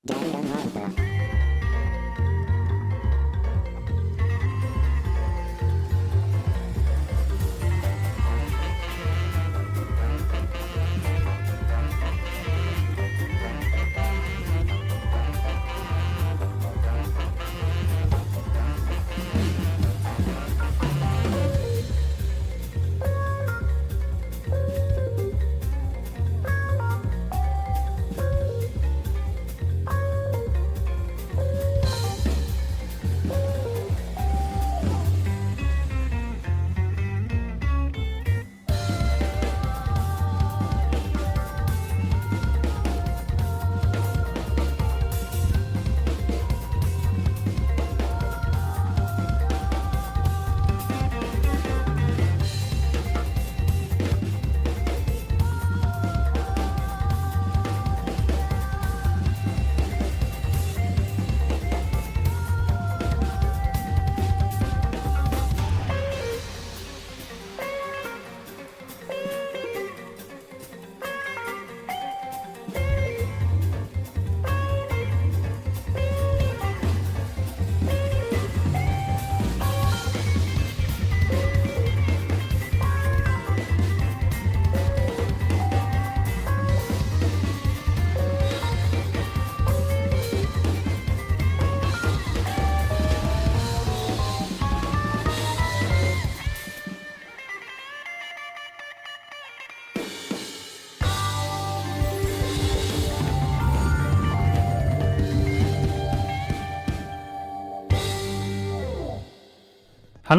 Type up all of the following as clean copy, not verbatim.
Hallo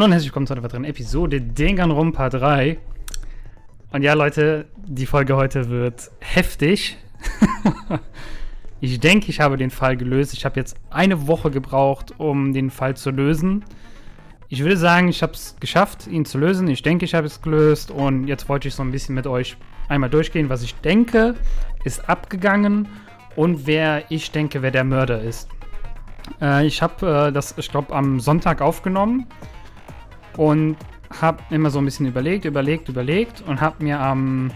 und herzlich willkommen zu einer weiteren Episode Danganronpa 3. Und ja, Leute, die Folge heute wird heftig. Ich denke, ich habe den Fall gelöst. Ich habe jetzt eine Woche gebraucht, um den Fall zu lösen. Ich würde sagen, ich habe es geschafft, ihn zu lösen. Ich denke, ich habe es gelöst. Und jetzt wollte ich so ein bisschen mit euch einmal durchgehen, was ich denke, ist abgegangen und wer ich denke, wer der Mörder ist. Ich habe das, ich glaube, am Sonntag aufgenommen. Und habe immer so ein bisschen überlegt und habe mir am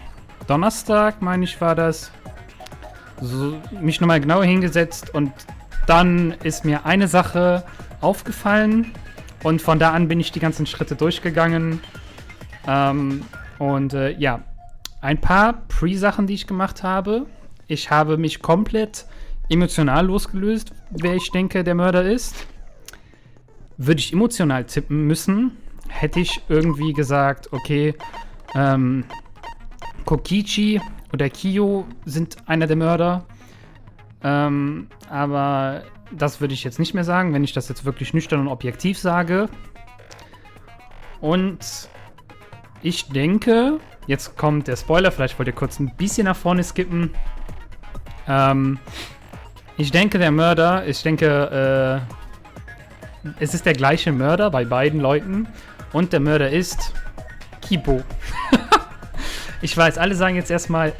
Donnerstag, meine ich, war das, so mich nochmal genauer hingesetzt und dann ist mir eine Sache aufgefallen und von da an bin ich die ganzen Schritte durchgegangen. Ja, ein paar Pre-Sachen, die ich gemacht habe. Ich habe mich komplett emotional losgelöst, wer ich denke, der Mörder ist. Würde ich emotional tippen müssen, hätte ich irgendwie gesagt, okay, Kokichi oder Kyo sind einer der Mörder. Aber das würde ich jetzt nicht mehr sagen, wenn ich das jetzt wirklich nüchtern und objektiv sage. Und ich denke, jetzt kommt der Spoiler, vielleicht wollt ihr kurz ein bisschen nach vorne skippen. Ich denke, der Mörder, es ist der gleiche Mörder bei beiden Leuten. Und der Mörder ist Kibo. Ich weiß, alle sagen jetzt erstmal,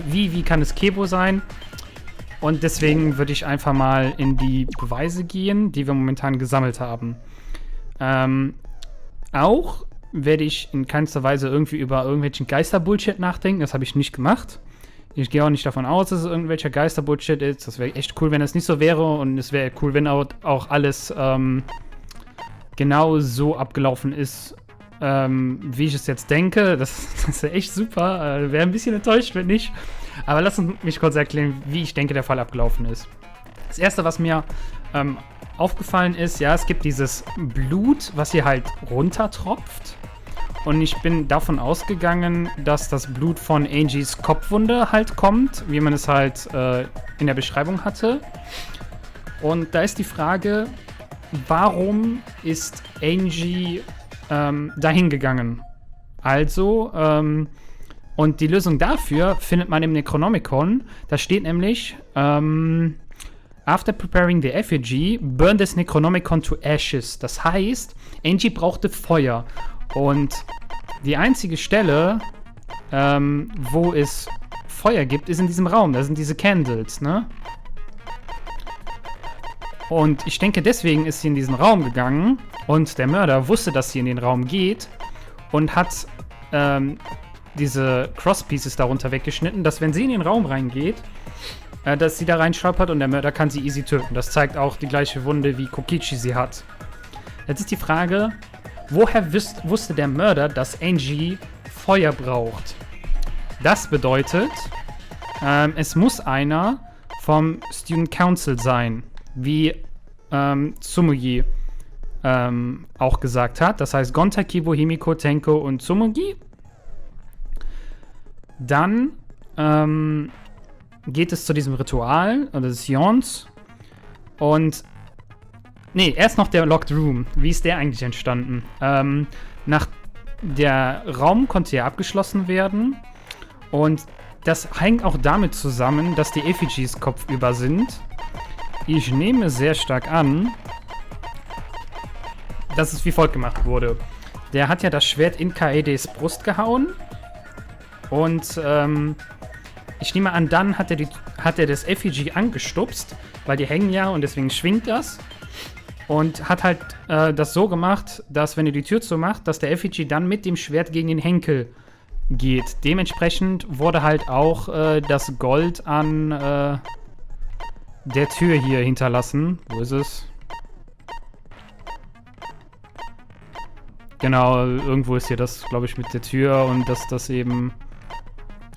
wie kann es Kibo sein? Und deswegen würde ich einfach mal in die Beweise gehen, die wir momentan gesammelt haben. Auch werde ich in keinster Weise irgendwie über irgendwelchen Geisterbullshit nachdenken. Das habe ich nicht gemacht. Ich gehe auch nicht davon aus, dass es irgendwelcher Geisterbullshit ist. Das wäre echt cool, wenn das nicht so wäre. Und es wäre cool, wenn auch alles genau so abgelaufen ist, wie ich es jetzt denke. Das ist echt super. Wäre ein bisschen enttäuscht, wenn nicht. Aber lasst mich kurz erklären, wie ich denke, der Fall abgelaufen ist. Das Erste, was mir aufgefallen ist, ja, es gibt dieses Blut, was hier halt runtertropft. Und ich bin davon ausgegangen, dass das Blut von Angies Kopfwunde halt kommt, wie man es halt in der Beschreibung hatte. Und da ist die Frage, warum ist Angie dahin gegangen? Also, und die Lösung dafür findet man im Necronomicon. Da steht nämlich, after preparing the effigy, burn this Necronomicon to ashes. Das heißt, Angie brauchte Feuer. Und die einzige Stelle, wo es Feuer gibt, ist in diesem Raum. Da sind diese Candles, ne? Und ich denke, deswegen ist sie in diesen Raum gegangen und der Mörder wusste, dass sie in den Raum geht und hat diese Crosspieces darunter weggeschnitten, dass wenn sie in den Raum reingeht, dass sie da reinstolpert und der Mörder kann sie easy töten. Das zeigt auch die gleiche Wunde, wie Kokichi sie hat. Jetzt ist die Frage, woher wusste der Mörder, dass Angie Feuer braucht? Das bedeutet, es muss einer vom Student Council sein, wie Tsumugi auch gesagt hat. Das heißt Gonta, Kibo, Himiko, Tenko und Tsumugi. Dann geht es zu diesem Ritual, oder des Seance. Und erst noch der Locked Room. Wie ist der eigentlich entstanden? Der Raum konnte ja abgeschlossen werden. Und das hängt auch damit zusammen, dass die Effigies kopfüber sind. Ich nehme sehr stark an, dass es wie folgt gemacht wurde. Der hat ja das Schwert in Kaedes Brust gehauen. Und ich nehme an, dann hat er das Effigie angestupst, weil die hängen ja und deswegen schwingt das. Und hat halt das so gemacht, dass, wenn er die Tür zumacht, dass der Effigie dann mit dem Schwert gegen den Henkel geht. Dementsprechend wurde halt auch das Gold an der Tür hier hinterlassen. Wo ist es? Genau, irgendwo ist hier das, glaube ich, mit der Tür und dass das eben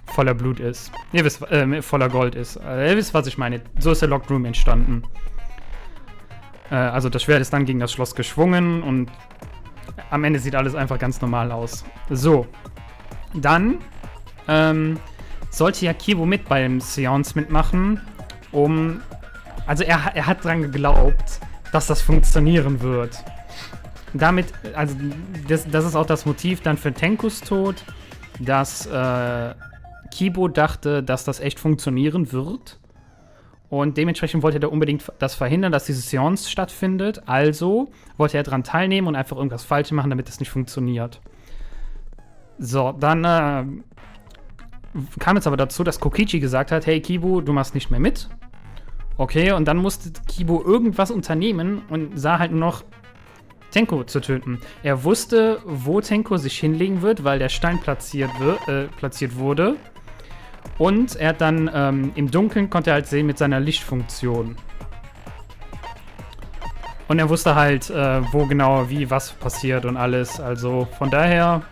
voller Blut ist. Ihr wisst, voller Gold ist. Ihr wisst, was ich meine. So ist der Locked Room entstanden. Also das Schwert ist dann gegen das Schloss geschwungen und am Ende sieht alles einfach ganz normal aus. So. Dann sollte ja Kibo mit beim Seance mitmachen, also er hat dran geglaubt, dass das funktionieren wird. Damit, also das ist auch das Motiv dann für Tenkus Tod, dass Kibo dachte, dass das echt funktionieren wird. Und dementsprechend wollte er unbedingt das verhindern, dass diese Seance stattfindet. Also wollte er daran teilnehmen und einfach irgendwas falsch machen, damit es nicht funktioniert. So, dann kam es aber dazu, dass Kokichi gesagt hat, hey Kibo, du machst nicht mehr mit. Okay, und dann musste Kibo irgendwas unternehmen und sah halt nur noch Tenko zu töten. Er wusste, wo Tenko sich hinlegen wird, weil der Stein platziert wurde. Und er hat dann im Dunkeln konnte er halt sehen mit seiner Lichtfunktion. Und er wusste halt, wo genau, wie, was passiert und alles. Also von daher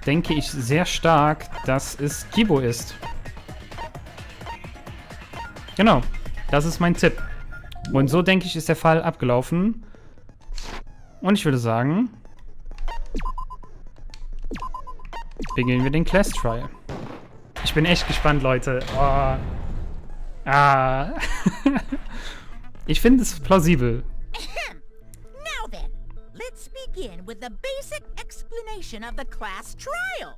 denke ich sehr stark, dass es Kibo ist. Genau, das ist mein Tipp. Und so, denke ich, ist der Fall abgelaufen. Und ich würde sagen, beginnen wir den Class Trial. Ich bin echt gespannt, Leute. Oh. Ich finde es plausibel. Now then, let's begin with the basic explanation of the class trial.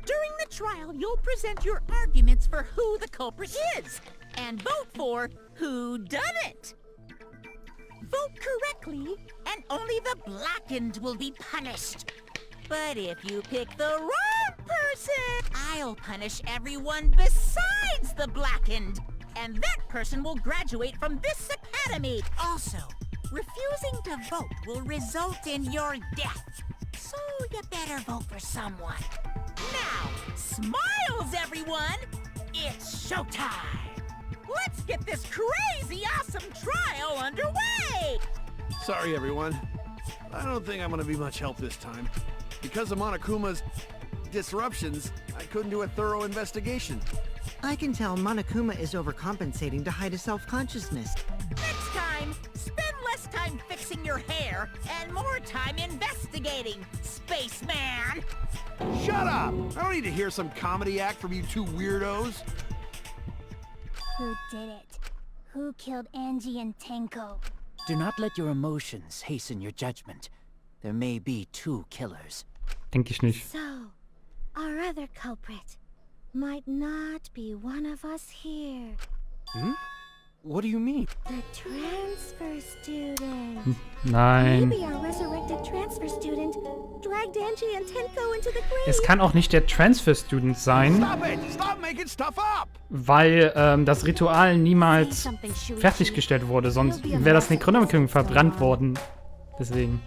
During the trial, you'll present your arguments for who the culprit is, and vote for who done it. Vote correctly, and only the blackened will be punished. But if you pick the wrong person, I'll punish everyone besides the blackened. And that person will graduate from this academy. Also, refusing to vote will result in your death. So you better vote for someone. Now, smiles, everyone! It's showtime! Let's get this crazy awesome trial underway! Sorry, everyone. I don't think I'm gonna be much help this time. Because of Monokuma's disruptions, I couldn't do a thorough investigation. I can tell Monokuma is overcompensating to hide his self-consciousness. Next time, spend less time fixing your hair and more time investigating, spaceman! Shut up! I don't need to hear some comedy act from you two weirdos. Who did it? Who killed Angie and Tenko? Do not let your emotions hasten your judgment. There may be two killers. Denke ich nicht. So, our other culprit might not be one of us here. Hmm? What do you mean? The transfer student. Nein. Maybe our resurrected transfer student dragged Angie and Tenko into the grave. Es kann auch nicht der Transfer Student sein, Stop it! Stop making stuff up! weil das Ritual niemals fertiggestellt wurde. Sonst wäre das Necronomicon verbrannt worden. Deswegen.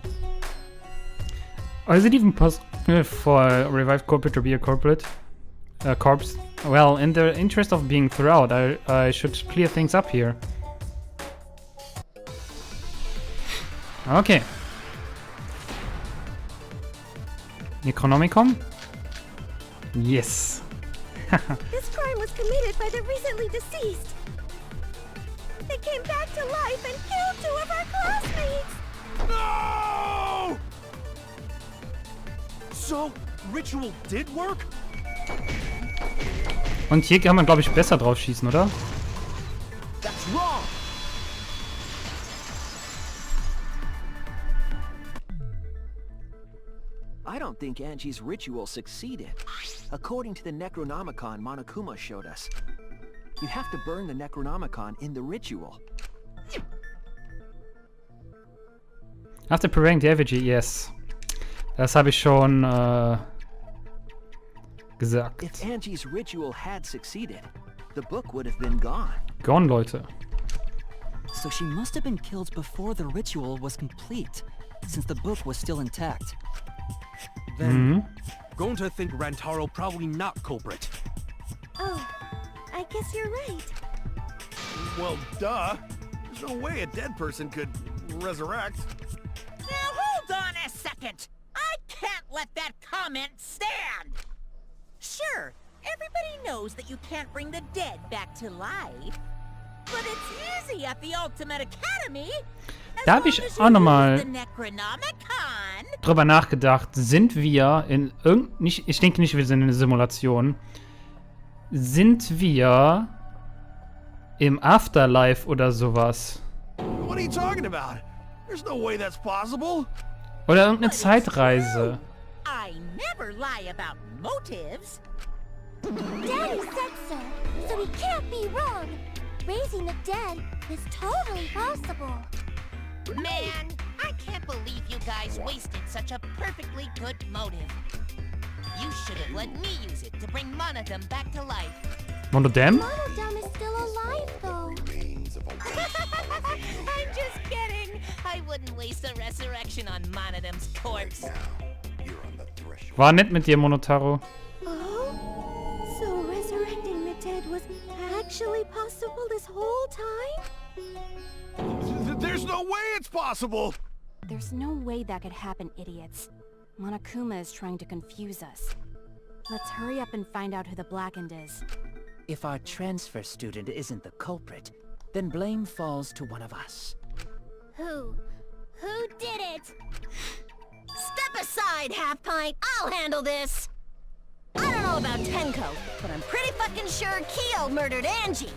Is it even possible for a revived corporate to be a corporate? Corpse? Well, in the interest of being throughout, I should clear things up here. Okay. Necronomicon? Yes. This crime was committed by the recently deceased. They came back to life and killed 2 of our classmates. No! So, ritual did work? Und hier kann man, glaube ich, besser drauf schießen, oder? That's wrong! I don't think Angie's ritual succeeded. According to the Necronomicon Monokuma showed us, you have to burn the Necronomicon in the ritual. After preparing the effigy, yes. Das habe ich schon gesagt. If Angie's ritual had succeeded, the book would have been gone. Gone, Leute. So she must have been killed before the ritual was complete, since the book was still intact. Then, going to think Rantaro probably not culprit. Oh, I guess you're right. Well, duh. There's no way a dead person could resurrect. Now hold on a second. I can't let that comment stand. Sure, everybody knows that you can't bring the dead back to life. But it's easy at the Ultimate Academy. Da habe ich auch nochmal The Necronomicon. drüber nachgedacht. Sind wir in nicht, ich denke nicht, wir sind in einer Simulation. Sind wir im Afterlife oder sowas? What are you talking about? There's no way that's possible. Oder irgendeine Zeitreise. I never lie about motives. Daddy said so he can't be wrong. Raising the dead is totally possible. Man, I can't believe you guys wasted such a perfectly good motive. You should have let me use it to bring Monodam back to life. Monodam? Monodam is still alive, though. I'm just kidding. I wouldn't waste a resurrection on Monodam's corpse. War nett mit dir, Monotaro. Oh? So resurrecting the dead was actually possible this whole time? There's no way it's possible. There's no way that could happen, idiots. Monokuma is trying to confuse us. Let's hurry up and find out who the Blackened is. If our transfer student isn't the culprit, then blame falls to one of us. Who? Who did it? Step aside, Half Pint. I'll handle this. I don't know about Tenko, but I'm pretty fucking sure Kyo murdered Angie.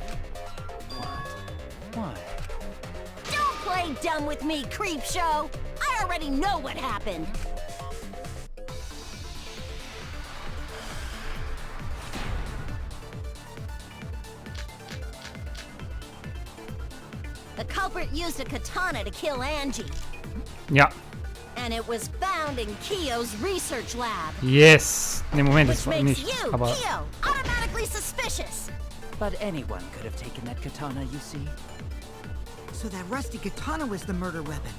Why? Don't play dumb with me, Creepshow. I already know what happened. The culprit used a katana to kill Angie, Ja. and it was found in Kyo's research lab. Yes. Ne, Moment, Which das war makes nicht. you, Aber Kyo, automatically suspicious. But anyone could have taken that katana, you see. So that rusty katana was the murder weapon.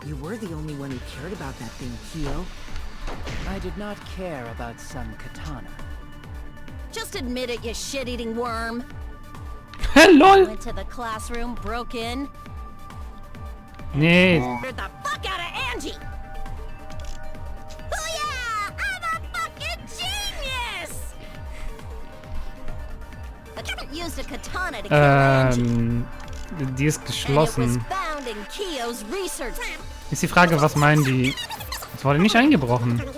You were the only one who cared about that thing, Kyo. I did not care about some katana. Just admit it, you shit-eating worm. LOL! Went to the classroom, broke in, Nee. murdered the fuck out of Angie. Oh yeah, I'm a fucking genius. The culprit used a katana to kill Angie, Die ist and it was geschlossen. found in Kyo's research. Ist die Frage, was meinen die? Es wurde nicht eingebrochen. But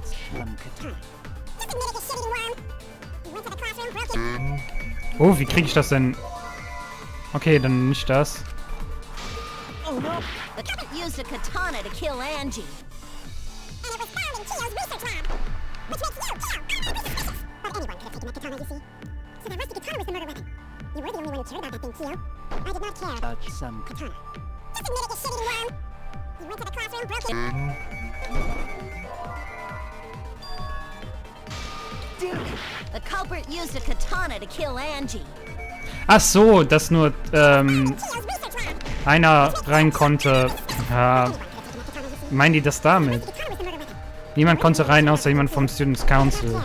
some katana. Oh, wie kriege ich das denn? Okay, dann nicht das. Oh no! The culprit used a katana to kill Angie, and it was found in Kyo's research lab, which makes you Kyo. But anyone could have taken that katana, you see. So that rusty katana was the murder weapon. You were the only one who cared about that thing, Kyo. I did not care. About some katana. Just admit it, you shitty worm. You went to the classroom, broke in. The culprit used a katana to kill Angie. Ach so, dass nur einer rein konnte. Ja. Meinen die das damit? Niemand konnte rein, außer jemand vom Students Council.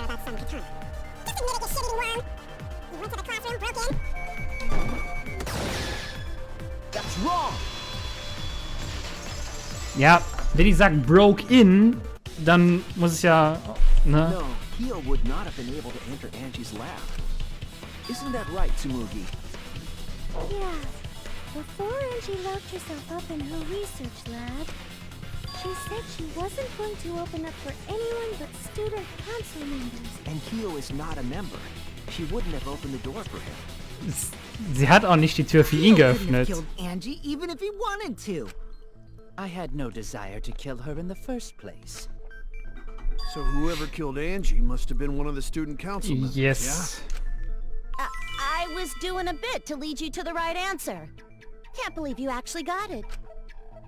That's wrong! Ja, wenn ich sage broke in, dann muss es ja, ne? No, Kyo would not have been able to enter Angie's lab. Isn't that right, Tsumugi? Yeah. Before Angie locked herself up in her research lab, she said she wasn't going to open up for anyone but student council members. And Kyo is not a member. She wouldn't have opened the door for him. Sie hat auch nicht die Tür für ihn He couldn't have geöffnet. killed Angie even if he wanted to. I had no desire to kill her in the first place. So whoever killed Angie must have been one of the student council members, Yes. I was doing a bit to lead you to the right answer. Can't believe you actually got it.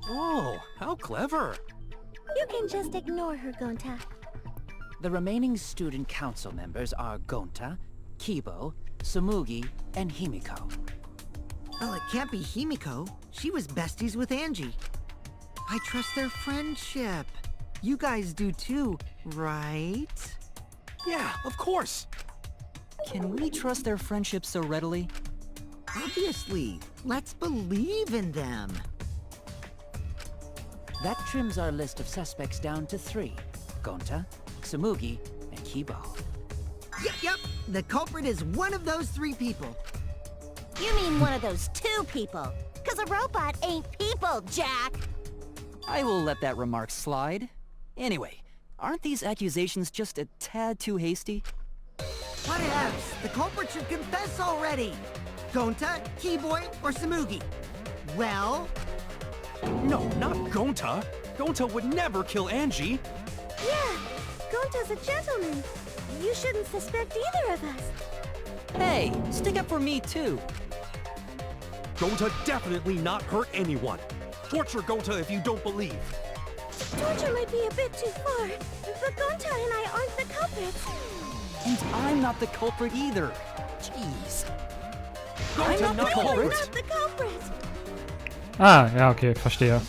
Oh, how clever! You can just ignore her, Gonta. The remaining student council members are Gonta, Kibo, Tsumugi, and Himiko. Well, it can't be Himiko. She was besties with Angie. I trust their friendship. You guys do too, right? Yeah, of course. Can we trust their friendship so readily? Obviously. Let's believe in them. That trims our list of suspects down to 3. Gonta, Tsumugi, and Kibo. Yep. The culprit is one of those 3 people. You mean one of those 2 people? 'Cause a robot ain't people, Jack! I will let that remark slide. Anyway, aren't these accusations just a tad too hasty? What else? The culprit should confess already. Gonta, Keyboy, or Tsumugi? Well, No, not Gonta. Gonta would never kill Angie. Yeah, Gonta's a gentleman. You shouldn't suspect either of us. Hey, stick up for me too. Gonta definitely not hurt anyone. Torture Gonta if you don't believe. Torture might be a bit too far, but Gonta and I aren't the culprits. And I'm not the culprit either. Jeez. I'm Gonta not the not We're culprit. not the culprit. Ah, ja, okay, verstehe.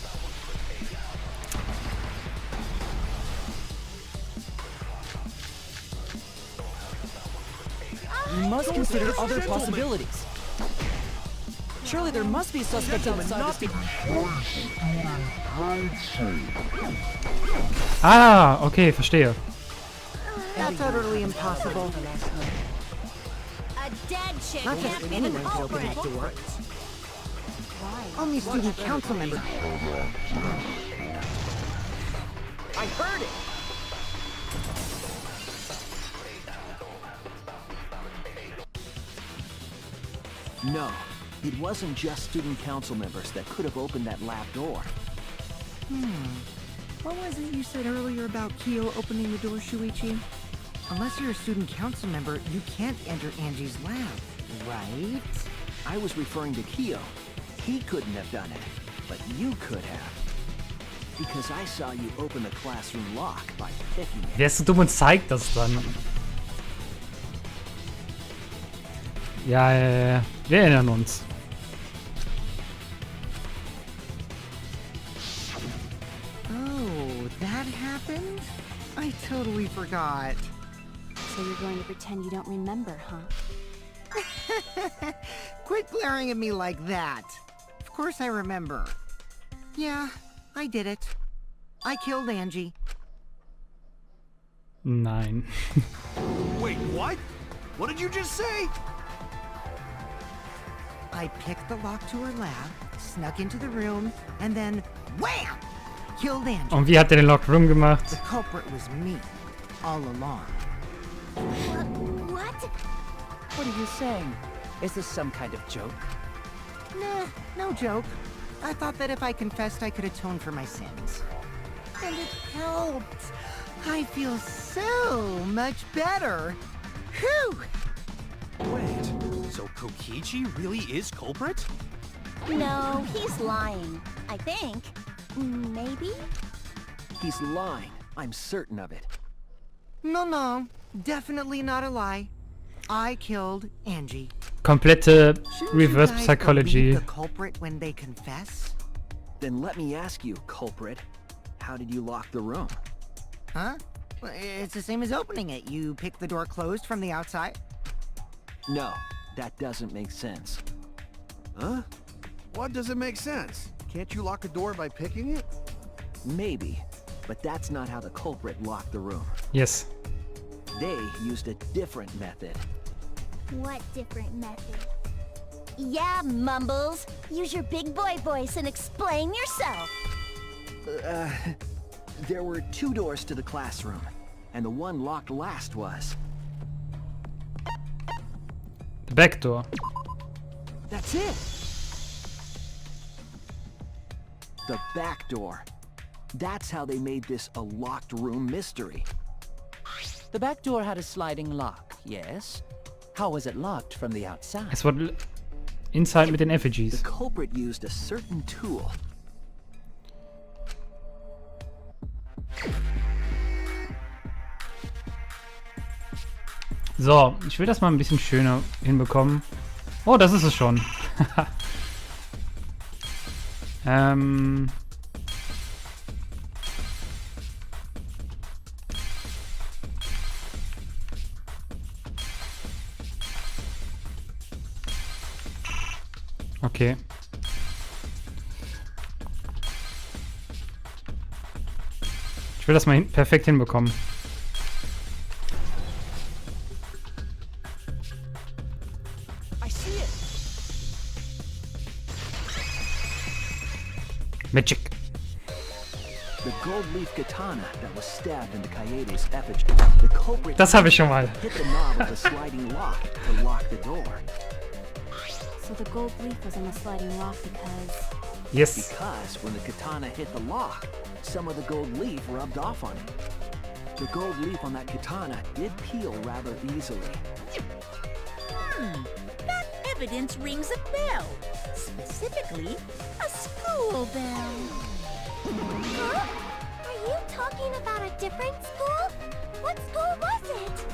We must consider other possibilities. Surely there must be suspects outside the... Ah, okay, verstehe. that's utterly impossible. A dead chick Not just can't be the anyone can open culprit. that door. Only student council members. I heard it. No, it wasn't just student council members that could have opened that lab door. What was it you said earlier about Kyo opening the door, Shuichi? Unless you're a student council member, you can't enter Angie's lab, right? I was referring to Kyo. He couldn't have done it, but you could have. Because I saw you open the classroom lock by picking it. Wer ist so dumm und zeigt das dann? Ja, wir erinnern uns. Oh, that happened? I totally forgot. So you're going to pretend you don't remember, huh? Quit glaring at me like that. Of course I remember. Yeah, I did it. I killed Angie. Nein. Wait, what? What did you just say? I picked the lock to her lab, snuck into the room, and then wham! Killed Angie. Und wie hat er den Locked Room gemacht? The culprit was me, all along. What? What are you saying? Is this some kind of joke? Nah, no joke. I thought that if I confessed, I could atone for my sins. And it helped. I feel so much better. Whew! Wait, so Kokichi really is culprit? No, he's lying. I think. Maybe? He's lying. I'm certain of it. No, definitely not a lie. I killed Angie. Komplette Shouldn't Reverse you guys Psychology. believe the culprit when they confess? Then let me ask you, culprit, how did you lock the room? Huh? Well, it's the same as opening it. You pick the door closed from the outside? No, that doesn't make sense. Huh? What doesn't make sense? Can't you lock a door by picking it? Maybe, but that's not how the culprit locked the room. Yes. They used a different method. What different method? Yeah, Mumbles. Use your big boy voice and explain yourself. There were 2 doors to the classroom, and the one locked last was... The back door. That's it! The back door. That's how they made this a locked room mystery. The back door had a sliding lock, yes? How was it locked from the outside? Es wurde inside mit den The Effigies. culprit used a certain tool. So, ich will das mal ein bisschen schöner hinbekommen. Oh, das ist es schon. Okay. Ich will das mal perfekt hinbekommen. I see it. Magic. The gold leaf katana that was stabbed into Kaede's effigy. The culprit Das habe ich schon mal. hit the knob of the sliding lock to lock the door. So the gold leaf was on the sliding lock because... Yes. Because when the katana hit the lock, some of the gold leaf rubbed off on it. The gold leaf on that katana did peel rather easily. That evidence rings a bell. Specifically, a school bell. Huh? Are you talking about a different school? What school was it?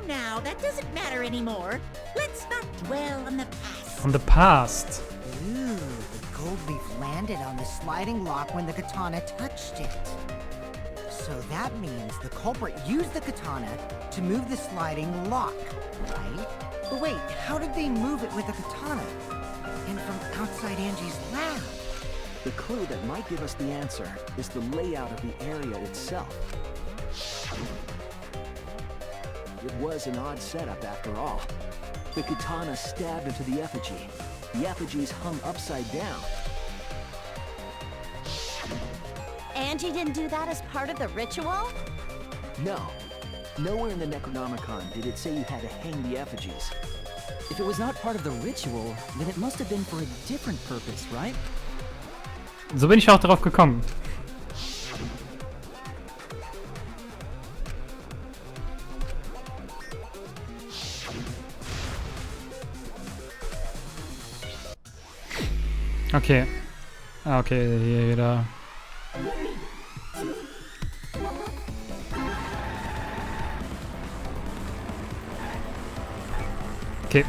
Now, that doesn't matter anymore. Let's not dwell on the past. From the past. Ooh, the gold leaf landed on the sliding lock when the katana touched it. So that means the culprit used the katana to move the sliding lock, right? But wait, how did they move it with a katana? And from outside Angie's lab? The clue that might give us the answer is the layout of the area itself. It was an odd setup after all. The katana stabbed into the effigy. The effigies hung upside down. Angie didn't do that as part of the ritual? No. Nowhere in the Necronomicon did it say you had to hang the effigies. If it was not part of the ritual, then it must have been for a different purpose, right? So bin ich auch darauf gekommen. Okay. Ah, okay, hier wieder. Okay.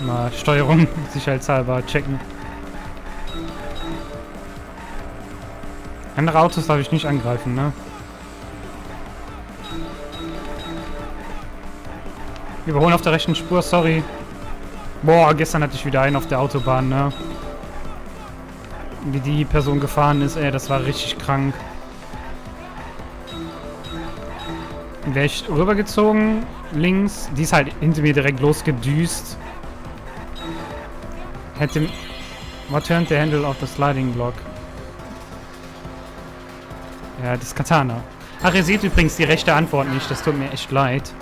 Mal Steuerung sicherheitshalber checken. Andere Autos darf ich nicht angreifen, ne? Überholen auf der rechten Spur, sorry. Boah, gestern hatte ich wieder einen auf der Autobahn, ne? Wie die Person gefahren ist, ey, das war richtig krank. Wäre ich rübergezogen, links, die ist halt hinter mir direkt losgedüst. Hätte... What turned the handle of the sliding block? Ja, das Katana. Ach, ihr seht übrigens die rechte Antwort nicht, das tut mir echt leid.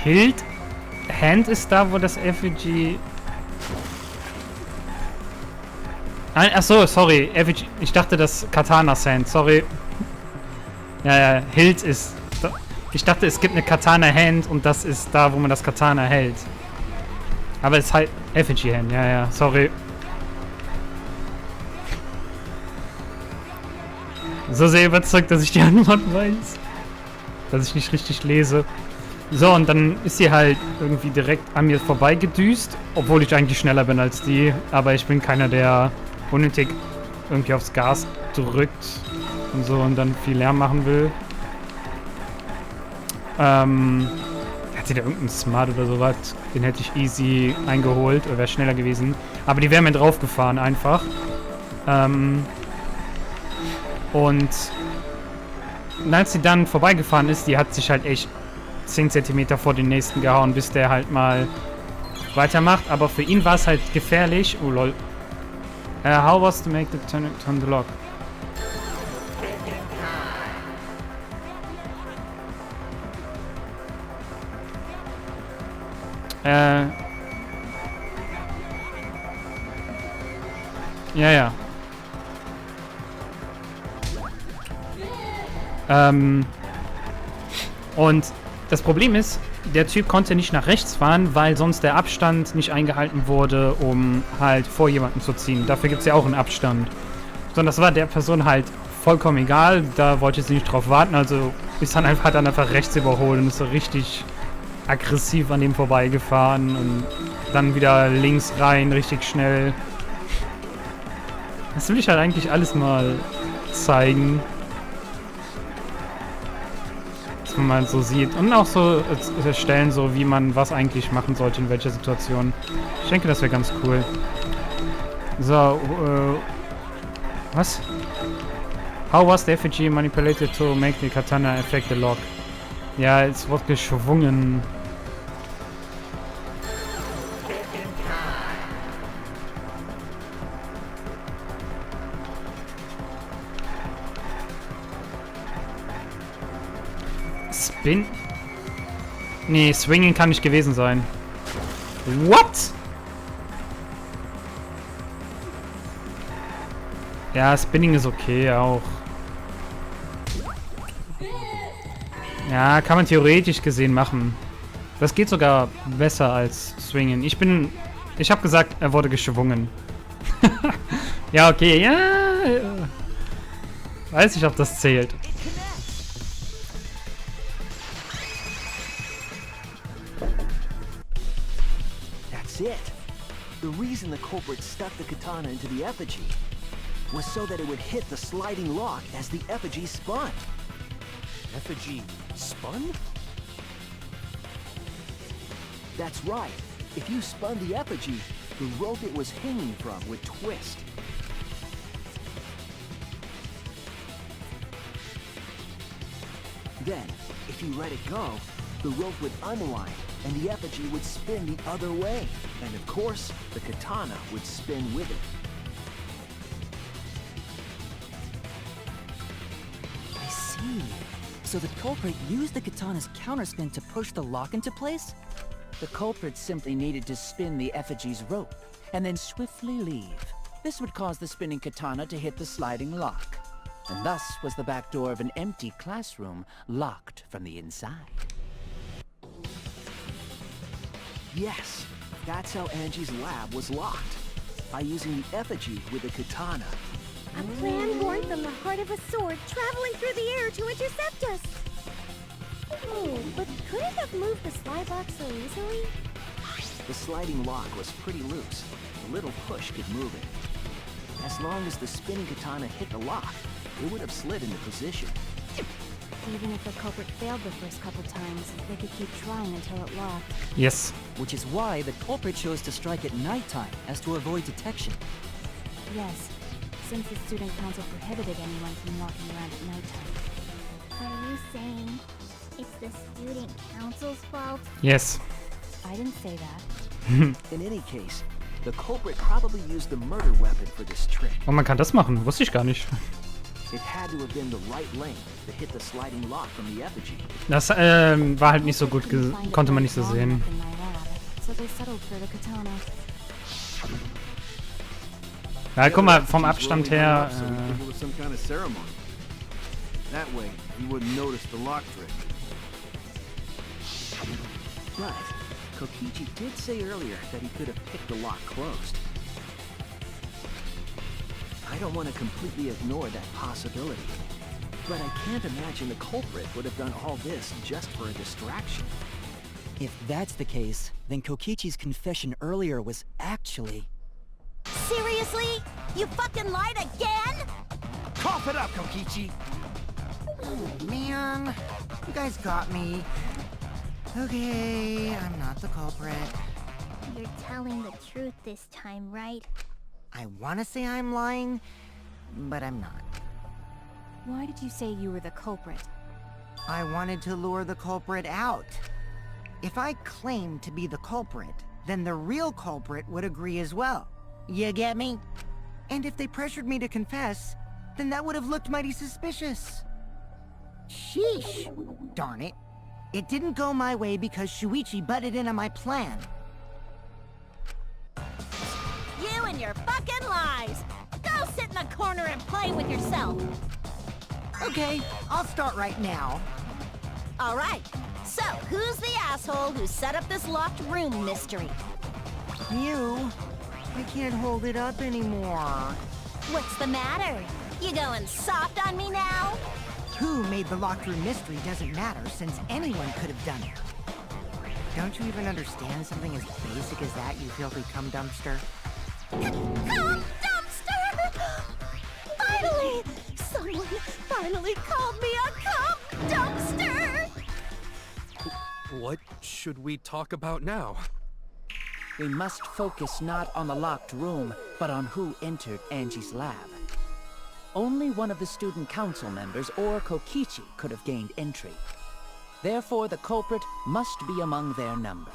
Hilt Hand ist da, wo das Effigy... Achso, sorry. Effigy, ich dachte, das Katanas Hand, sorry. Ja, Hilt ist... Ich dachte, es gibt eine Katana Hand und das ist da, wo man das Katana hält. Aber es ist halt Effigy Hand, ja, sorry. So sehr überzeugt, dass ich die Antwort weiß. Dass ich nicht richtig lese. So, und dann ist sie halt irgendwie direkt an mir vorbeigedüst, obwohl ich eigentlich schneller bin als die. Aber ich bin keiner, der unnötig irgendwie aufs Gas drückt und so und dann viel Lärm machen will. Hat sie da irgendeinen Smart oder sowas? Den hätte ich easy eingeholt oder wäre schneller gewesen. Aber die wäre mir draufgefahren einfach. Und als sie dann vorbeigefahren ist, die hat sich halt echt 10 cm vor den nächsten gehauen, bis der halt mal weitermacht. Aber für ihn war es halt gefährlich. Oh lol. How was to make the turn the lock? Ja. Und das Problem ist, der Typ konnte nicht nach rechts fahren, weil sonst der Abstand nicht eingehalten wurde, um halt vor jemanden zu ziehen. Dafür gibt es ja auch einen Abstand. Sondern das war der Person halt vollkommen egal. Da wollte sie nicht drauf warten, also hat dann einfach rechts überholt und ist so richtig aggressiv an dem vorbeigefahren und dann wieder links rein, richtig schnell. Das will ich halt eigentlich alles mal zeigen. Dass man mal so sieht. Und auch so Stellen, so wie man was eigentlich machen sollte, in welcher Situation. Ich denke, das wäre ganz cool. So, was? How was the effigy manipulated to make the katana affect the lock? Ja, es wird geschwungen. Spin? Nee, swingen kann nicht gewesen sein. What? Ja, Spinning ist okay auch. Ja, kann man theoretisch gesehen machen. Das geht sogar besser als Swingen. Ich habe gesagt, er wurde geschwungen. Ja, okay, ja. Weiß nicht, ob das zählt. That's it. The reason the culprit stuck the katana into the effigy was so that it would hit the sliding lock as the effigy spun. Effigy spun? That's right. If you spun the effigy, the rope it was hanging from would twist. Then, if you let it go, the rope would unwind and the effigy would spin the other way. And of course, the katana would spin with it. I see. So the culprit used the katana's counterspin to push the lock into place? The culprit simply needed to spin the effigy's rope, and then swiftly leave. This would cause the spinning katana to hit the sliding lock. And thus was the back door of an empty classroom locked from the inside. Yes, that's how Angie's lab was locked. By using the effigy with the katana. A plan born from the heart of a sword traveling through the air to intercept us. Oh, but could it have moved the slide lock so easily? The sliding lock was pretty loose. A little push could move it. As long as the spinning katana hit the lock, it would have slid into position. Even if the culprit failed the first couple times, they could keep trying until it locked. Yes. Which is why the culprit chose to strike at nighttime, as to avoid detection. Yes, since the student council prohibited anyone from walking around at nighttime. Are you saying it's the student council's fault? Yes. I didn't say that. In any case, the culprit probably used the murder weapon for this trick. Und man kann das machen. Wusste ich gar nicht. It had to have been the right length to hit the sliding lock from the effigy. Das war halt nicht so gut, konnte man nicht so sehen. So they settled for the katana. Ja, guck mal, vom Abstand her. So we think it was some kind of ceremony. That way, you wouldn't notice the lock trick. But Kokichi did say earlier that he could have picked the lock closed. I don't want to completely ignore that possibility. But I can't imagine the culprit would have done all this just for a distraction. If that's the case, then Kokichi's confession earlier was actually... Seriously? You fucking lied again? Cough it up, Kokichi! Oh, man. You guys got me. Okay, I'm not the culprit. You're telling the truth this time, right? I want to say I'm lying, but I'm not. Why did you say you were the culprit? I wanted to lure the culprit out. If I claimed to be the culprit, then the real culprit would agree as well. You get me? And if they pressured me to confess, then that would have looked mighty suspicious. Sheesh. Darn it. It didn't go my way because Shuichi butted in on my plan. You and your fucking lies! Go sit in the corner and play with yourself! Okay, I'll start right now. Alright, so who's the asshole who set up this locked room mystery? You. I can't hold it up anymore. What's the matter? You going soft on me now? Who made the locked room mystery doesn't matter, since anyone could have done it. Don't you even understand something as basic as that, you filthy cum dumpster? Cum dumpster! Finally! Someone finally called me a cum dumpster! What should we talk about now? We must focus not on the locked room, but on who entered Angie's lab. Only one of the student council members or Kokichi could have gained entry. Therefore, the culprit must be among their number.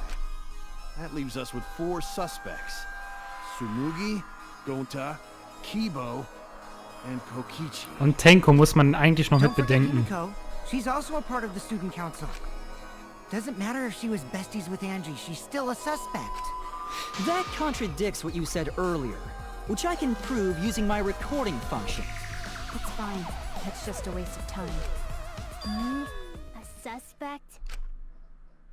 That leaves us with 4 suspects. Tsumugi, Gonta, Kibo, and Kokichi. Und Tenko muss man eigentlich noch mit Don't forget bedenken. Himiko. She's also a part of the student council. Doesn't matter if she was besties with Angie, she's still a suspect. That contradicts what you said earlier, which I can prove using my recording function. It's fine. That's just a waste of time. A suspect?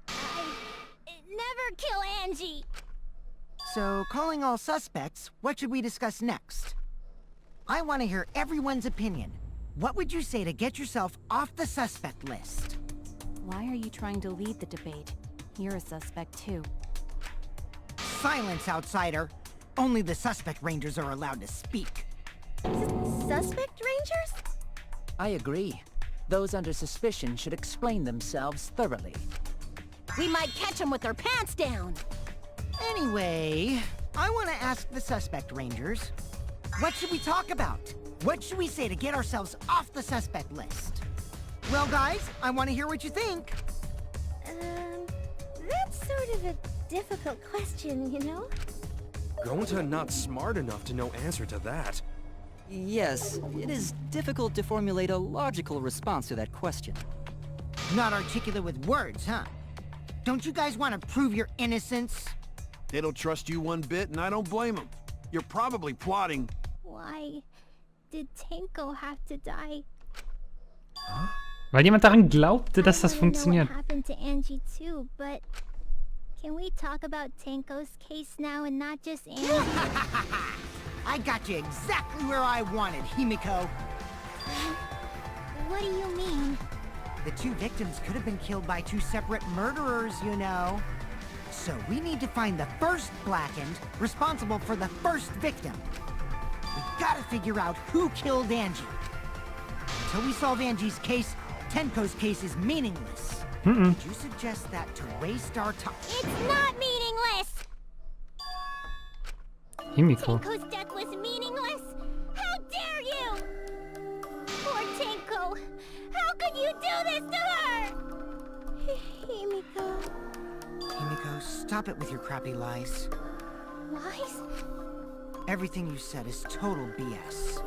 I never kill Angie! So, calling all suspects, what should we discuss next? I want to hear everyone's opinion. What would you say to get yourself off the suspect list? Why are you trying to lead the debate? You're a suspect too. Silence, outsider! Only the suspect rangers are allowed to speak. Suspect rangers? I agree. Those under suspicion should explain themselves thoroughly. We might catch them with their pants down! Anyway, I want to ask the suspect rangers, what should we talk about? What should we say to get ourselves off the suspect list? Well, guys, I want to hear what you think. That's sort of a difficult question, you know? Gonta not smart enough to know answer to that. Yes, it is difficult to formulate a logical response to that question. Not articulate with words, huh? Don't you guys want to prove your innocence? They don't trust you one bit, and I don't blame them. You're probably plotting. Why did Tenko have to die? Weil jemand daran glaubte, dass das I wanna know funktioniert. what happened to Angie too, but can we talk about Tenko's case now and not just Angie? I got you exactly where I wanted, Himiko. What do you mean? The 2 victims could have been killed by 2 separate murderers, you know. So we need to find the first blackened, responsible for the first victim. We gotta figure out who killed Angie. Until we solve Angie's case, Tenko's case is meaningless. Would you suggest that to waste our time? It's not meaningless! Himiko. Tenko's death was meaningless? How dare you! Poor Tenko! How could you do this to her? Himiko... Himiko, stop it with your crappy lies. Lies? Everything you said is total BS.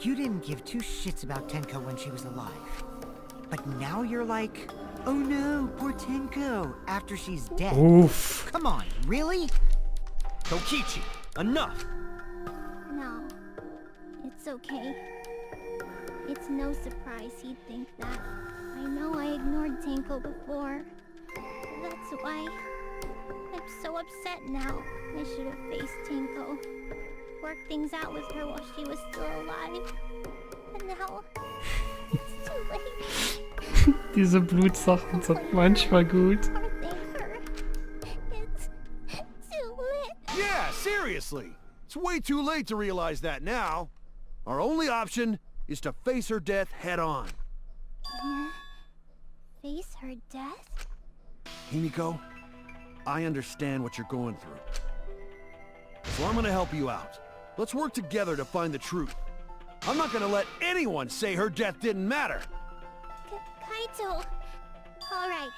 You didn't give 2 shits about Tenko when she was alive. But now you're like, oh no, poor Tenko, after she's dead. Oof. Come on, really? Kokichi, enough! No. It's okay. It's no surprise he'd think that. I know I ignored Tenko before. That's why I'm so upset now. I should have faced Tenko. Worked things out with her while she was still alive. And now, it's too late. Diese Blutsachen sind manchmal gut. Poor thing It's way too late to realize that now. Our only option is to face her death head on. Face her death? Himiko, I understand what you're going through. So I'm gonna help you out. Let's work together to find the truth. I'm not gonna let anyone say her death didn't matter. Kaito. Alright.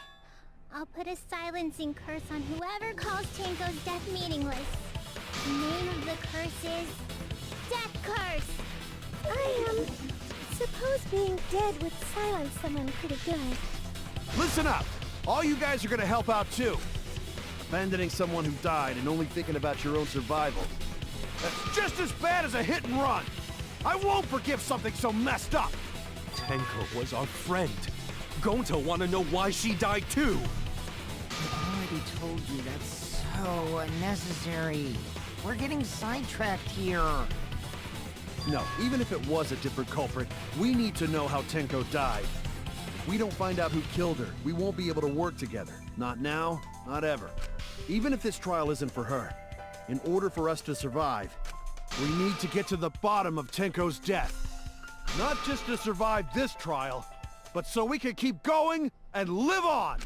I'll put a silencing curse on whoever calls Tenko's death meaningless. The name of the curse is... Death Curse! I suppose being dead would silence someone pretty good. Listen up! All you guys are gonna help out too. Abandoning someone who died and only thinking about your own survival. That's just as bad as a hit and run! I won't forgive something so messed up! Tenko was our friend. Gonta wanna know why she died too. I already told you that's so unnecessary. We're getting sidetracked here. No, even if it was a different culprit, we need to know how Tenko died. If we don't find out who killed her, we won't be able to work together. Not now, not ever. Even if this trial isn't for her, in order for us to survive, we need to get to the bottom of Tenko's death. Not just to survive this trial, but so we can keep going and live on!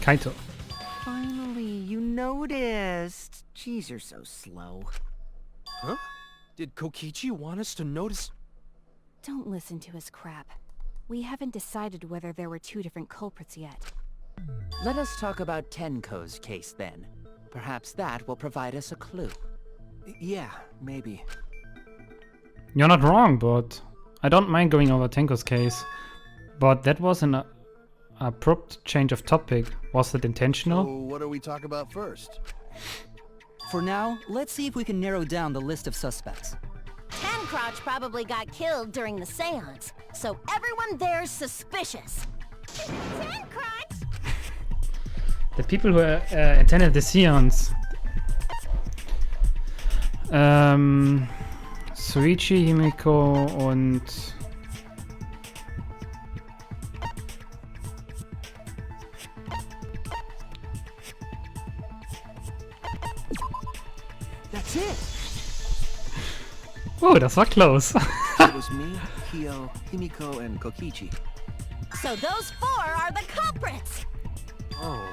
Kaito. Finally, you noticed. Jeez, you're so slow. Huh? Did Kokichi want us to notice? Don't listen to his crap. We haven't decided whether there were two different culprits yet. Let us talk about Tenko's case then. Perhaps that will provide us a clue. Yeah, maybe. You're not wrong, but I don't mind going over Tenko's case. But that was an abrupt change of topic. Was it intentional? So what do we talk about first? For now, let's see if we can narrow down the list of suspects. Tancrouch probably got killed during the seance, so everyone there's suspicious. Tancrouch? The people who attended the seance. Suichi, Himiko und... That's it! Oh, das war close. It was me, Kyo, Himiko, and Kokichi. So those four are the culprits! Oh,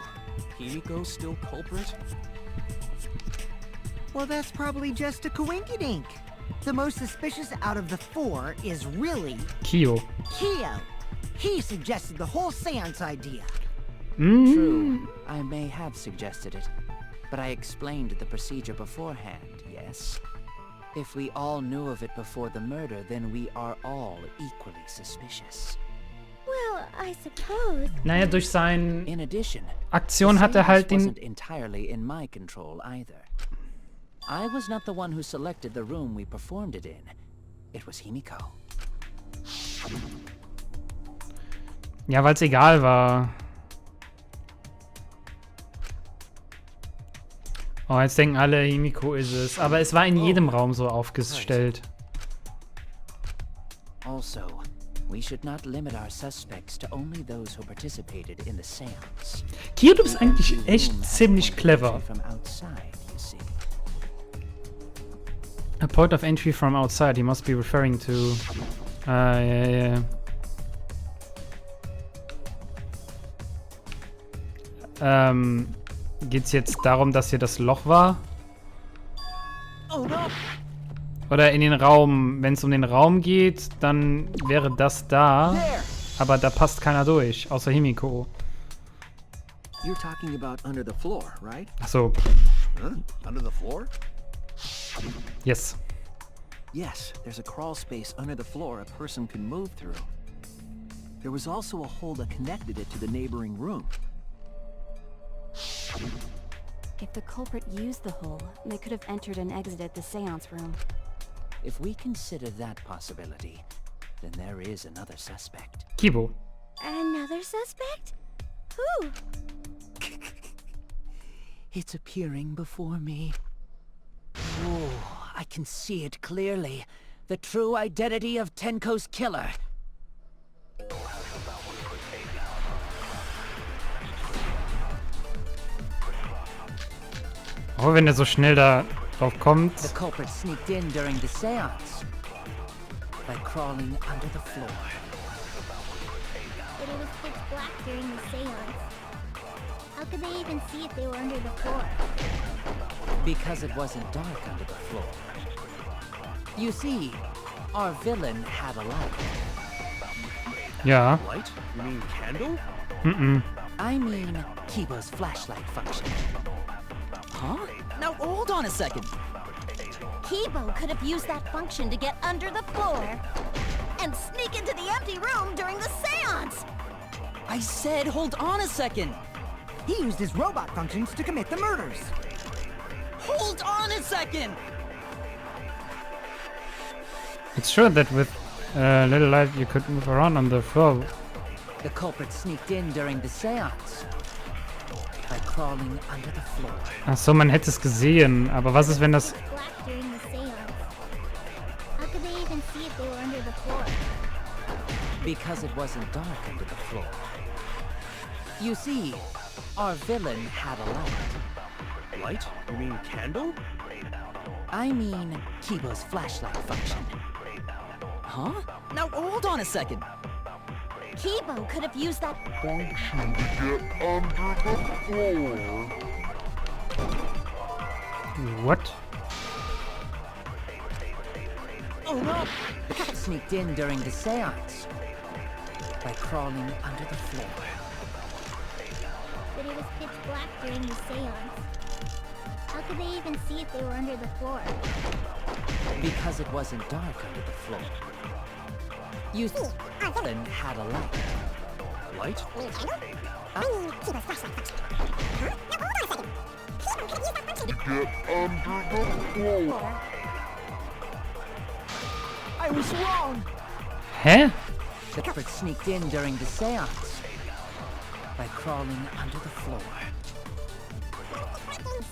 Himiko's still culprit? Well, that's probably just a coinkydink. The most suspicious out of the four is really... Kyo. Kyo. He suggested the whole seance idea. True, I may have suggested it, but I explained the procedure beforehand, yes? If we all knew of it before the murder, then we are all equally suspicious. Well, I suppose. Naja, durch seine In addition, Aktion the hat halt seance den... wasn't entirely in my control either. I was not the one who selected the room we performed it in. It was Himiko. Ja, weil es egal war. Oh, jetzt denken alle, Himiko ist es. Aber es war in jedem Raum so aufgestellt. Also, we should not limit our suspects to only those who participated in the seance. Kyo, du bist eigentlich echt ziemlich clever. From outside, you see. A point of entry from outside, he must be referring to... yeah. Geht's jetzt darum, dass hier das Loch war? Oh no! Oder in den Raum, wenn es um den Raum geht, dann wäre das da. Aber da passt keiner durch, außer Himiko. You're talking about under the floor, right? Achso. Huh? Under the floor? Yes. Yes, there's a crawl space under the floor a person can move through. There was also a hole that connected it to the neighboring room. If the culprit used the hole, they could have entered and exited the seance room. If we consider that possibility, then there is another suspect. Kibo. Another suspect? Who? It's appearing before me. Oh, I can see it clearly. The true identity of Tenko's killer. Oh, wenn er so schnell da drauf kommt. The culprit sneaked in during the seance by crawling under the floor. But it was pitch black during the seance. How could they even see if they were under the floor? Because it wasn't dark under the floor. You see, our villain had a light. Ja. Light? You mean candle? I mean Kiba's flashlight function. Huh? Now hold on a second. Kibo could have used that function to get under the floor and sneak into the empty room during the seance. I said hold on a second. He used his robot functions to commit the murders. Hold on a second. It's true that with little light you could move around on the floor. The culprit sneaked in during the seance by crawling under the floor. Ach so, man hätte es gesehen. Aber was ist, wenn das... Black during the seance. How could they even see if they were under the floor? Because it wasn't dark under the floor. You see, our villain had a light. Light? You mean candle? I mean Kiba's flashlight function. Huh? Now hold on a second. Kibo could have used that function to get under the floor. What? Oh no! The cat sneaked in during the seance by crawling under the floor. But it was pitch black during the seance. How could they even see if they were under the floor? Because it wasn't dark under the floor. You then had a light. Light? Get under the floor. I was wrong. Hä? The culprit sneaked in during the seance by crawling under the floor.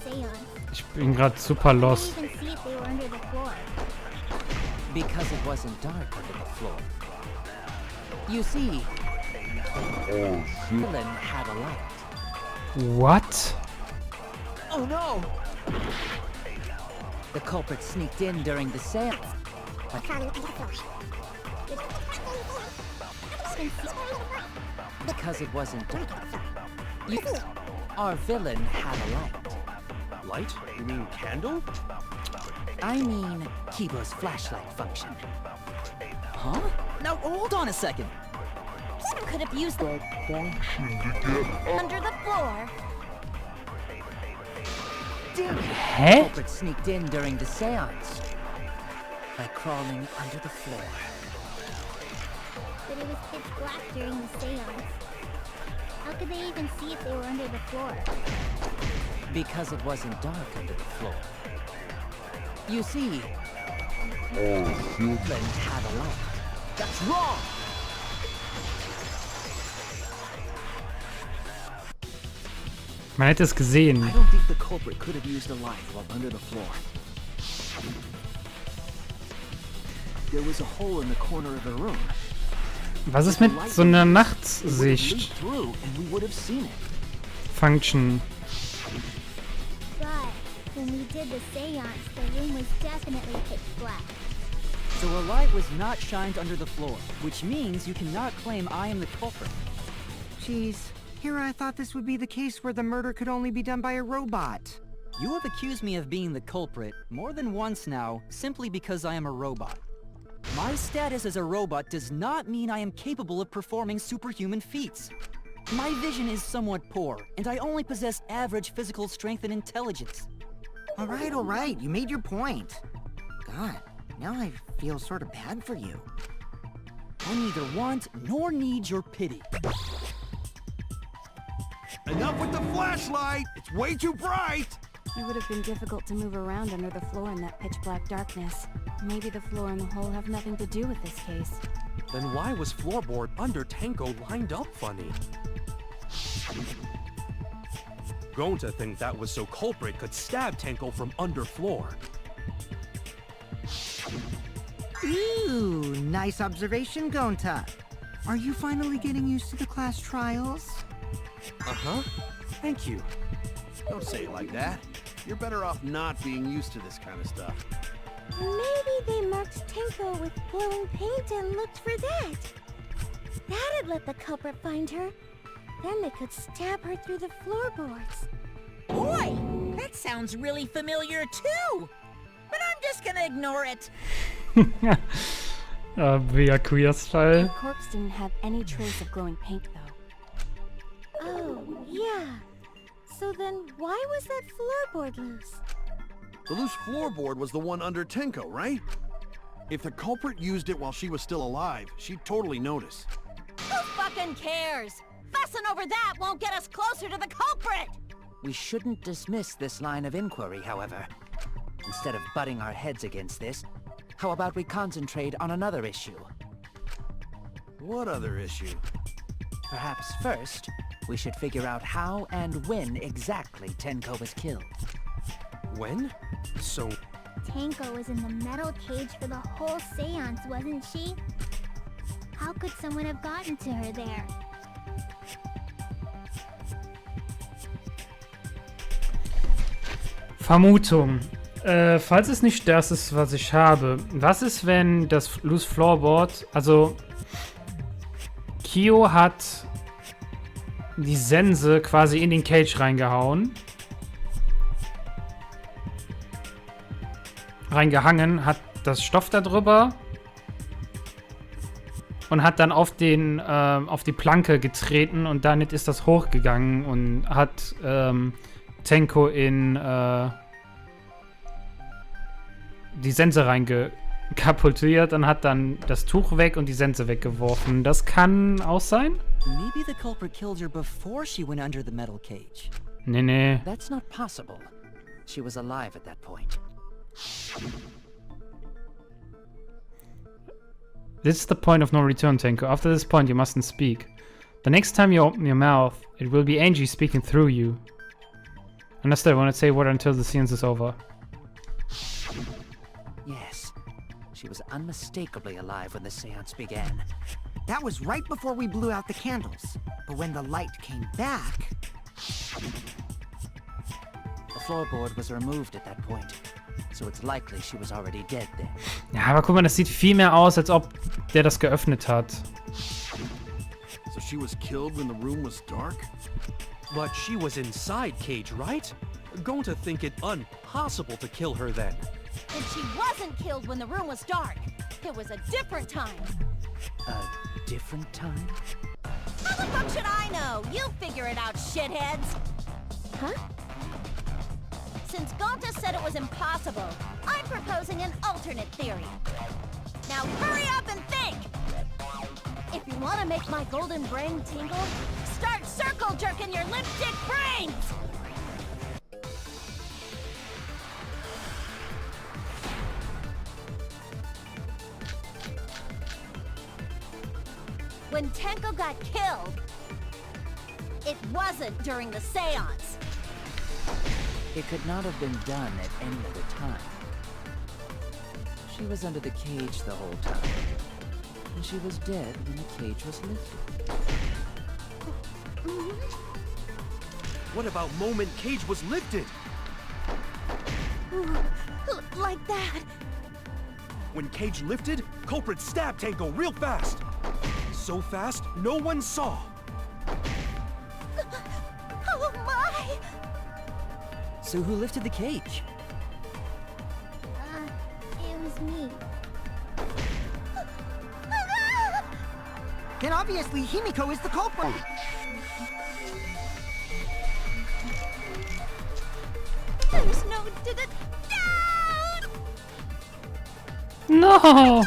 Seance. Ich bin gerade super lost. How could they even see if they were under the floor? Because it wasn't dark under the floor. You see, villain had a light. What? Oh no! The culprit sneaked in during the seance by crawling under the floor. Because it wasn't dark. You see, our villain had a light. Light? You mean candle? I mean Kiba's flashlight function. Huh? Now hold on a second. Kibo could have used that Function to get under the floor. The Hä? culprit sneaked in during the seance by crawling under the floor. But it was pitch black during the seance. How could they even see if they were under the floor? Because it wasn't dark under the floor. You see, villain had a light. That's wrong! Man hätte es gesehen. I don't think the culprit could have used a light while under the floor. There was a hole in the corner of the room. Was ist mit so einer It would have Nachtsicht? leaked through and we would have seen it. Function. But when we did the seance, the room was definitely pitch black. So a light was not shined under the floor, which means you cannot claim I am the culprit. Jeez, here I thought this would be the case where the murder could only be done by a robot. You have accused me of being the culprit more than once now, simply because I am a robot. My status as a robot does not mean I am capable of performing superhuman feats. My vision is somewhat poor, and I only possess average physical strength and intelligence. All right, you made your point. God, now I feel sort of bad for you. I neither want nor need your pity. Enough with the flashlight! It's way too bright! It would have been difficult to move around under the floor in that pitch-black darkness. Maybe the floor and the hole have nothing to do with this case. Then why was floorboard under Tenko lined up funny? Going to think that was so culprit could stab Tenko from under floor. Ooh, nice observation, Gonta. Are you finally getting used to the class trials? Uh-huh. Thank you. Don't say it like that. You're better off not being used to this kind of stuff. Maybe they marked Tenko with glowing paint and looked for that. That'd let the culprit find her. Then they could stab her through the floorboards. Boy, that sounds really familiar too. But I'm just gonna ignore it. Mega Queer-Style. The corpse didn't have any trace of glowing paint, though. Oh, yeah. So then why was that floorboard loose? The loose floorboard was the one under Tenko, right? If the culprit used it while she was still alive, she'd totally notice. Who fucking cares? Fussing over that won't get us closer to the culprit! We shouldn't dismiss this line of inquiry, however. Instead of butting our heads against this, how about we concentrate on another issue? What other issue? Perhaps first, we should figure out how and when exactly Tenko was killed. When? So... Tenko was in the metal cage for the whole seance, wasn't she? How could someone have gotten to her there? Vermutung. Falls es nicht das ist, was ich habe, was ist, wenn das Loose Floorboard, also Kyo hat die Sense quasi in den Cage reingehangen, hat das Stoff da drüber und hat dann auf die Planke getreten und damit ist das hochgegangen und hat Tenko in die Sense reingekapultiert und hat dann das Tuch weg und die Sense weggeworfen. Das kann auch sein? Maybe the culprit killed her before she went under the metal cage. Nee. That's not possible. She was alive at that point. This is the point of no return, Tenko. After this point, you mustn't speak. The next time you open your mouth, it will be Angie speaking through you. Understood? I won't say a word until the seance is over. Yes. She was unmistakably alive when the seance began. That was right before we blew out the candles. But when the light came back... The floorboard was removed at that point. So it's likely she was already dead then. Ja, aber guck mal, das sieht viel mehr aus, als ob der das geöffnet hat. So she was killed when the room was dark? But she was inside Cage, right? Going to think it impossible to kill her then. And she wasn't killed when the room was dark. It was a different time. A different time? How the fuck should I know? You figure it out, shitheads! Huh? Since Gonta said it was impossible, I'm proposing an alternate theory. Now hurry up and think! If you want to make my golden brain tingle, start circle jerking your lipstick brains! When Tenko got killed, it wasn't during the seance. It could not have been done at any other time. She was under the cage the whole time. And she was dead when the cage was lifted. What about moment Cage was lifted? Like that. When Cage lifted, culprit stabbed Tenko real fast. So fast, no one saw. Oh my! So who lifted the cage? It was me. Then obviously Himiko is the culprit. There's no No!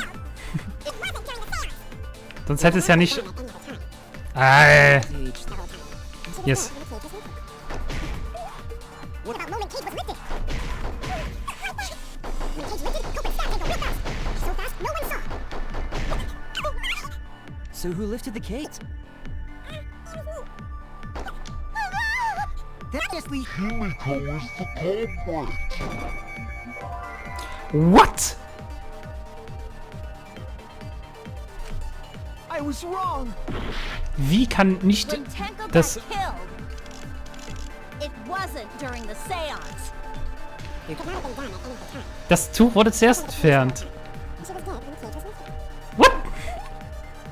Sonst hätte es ja nicht... Yes. What about moment Cage was lifted? When Cage lifted, culprit stabbed Tenko real fast. So fast, no one saw. So who lifted the cage? Obviously Himiko is the culprit. What? I was wrong. Wie kann nicht When Tenko das... got killed, it wasn't during the seance. Das Tuch wurde zuerst entfernt. What?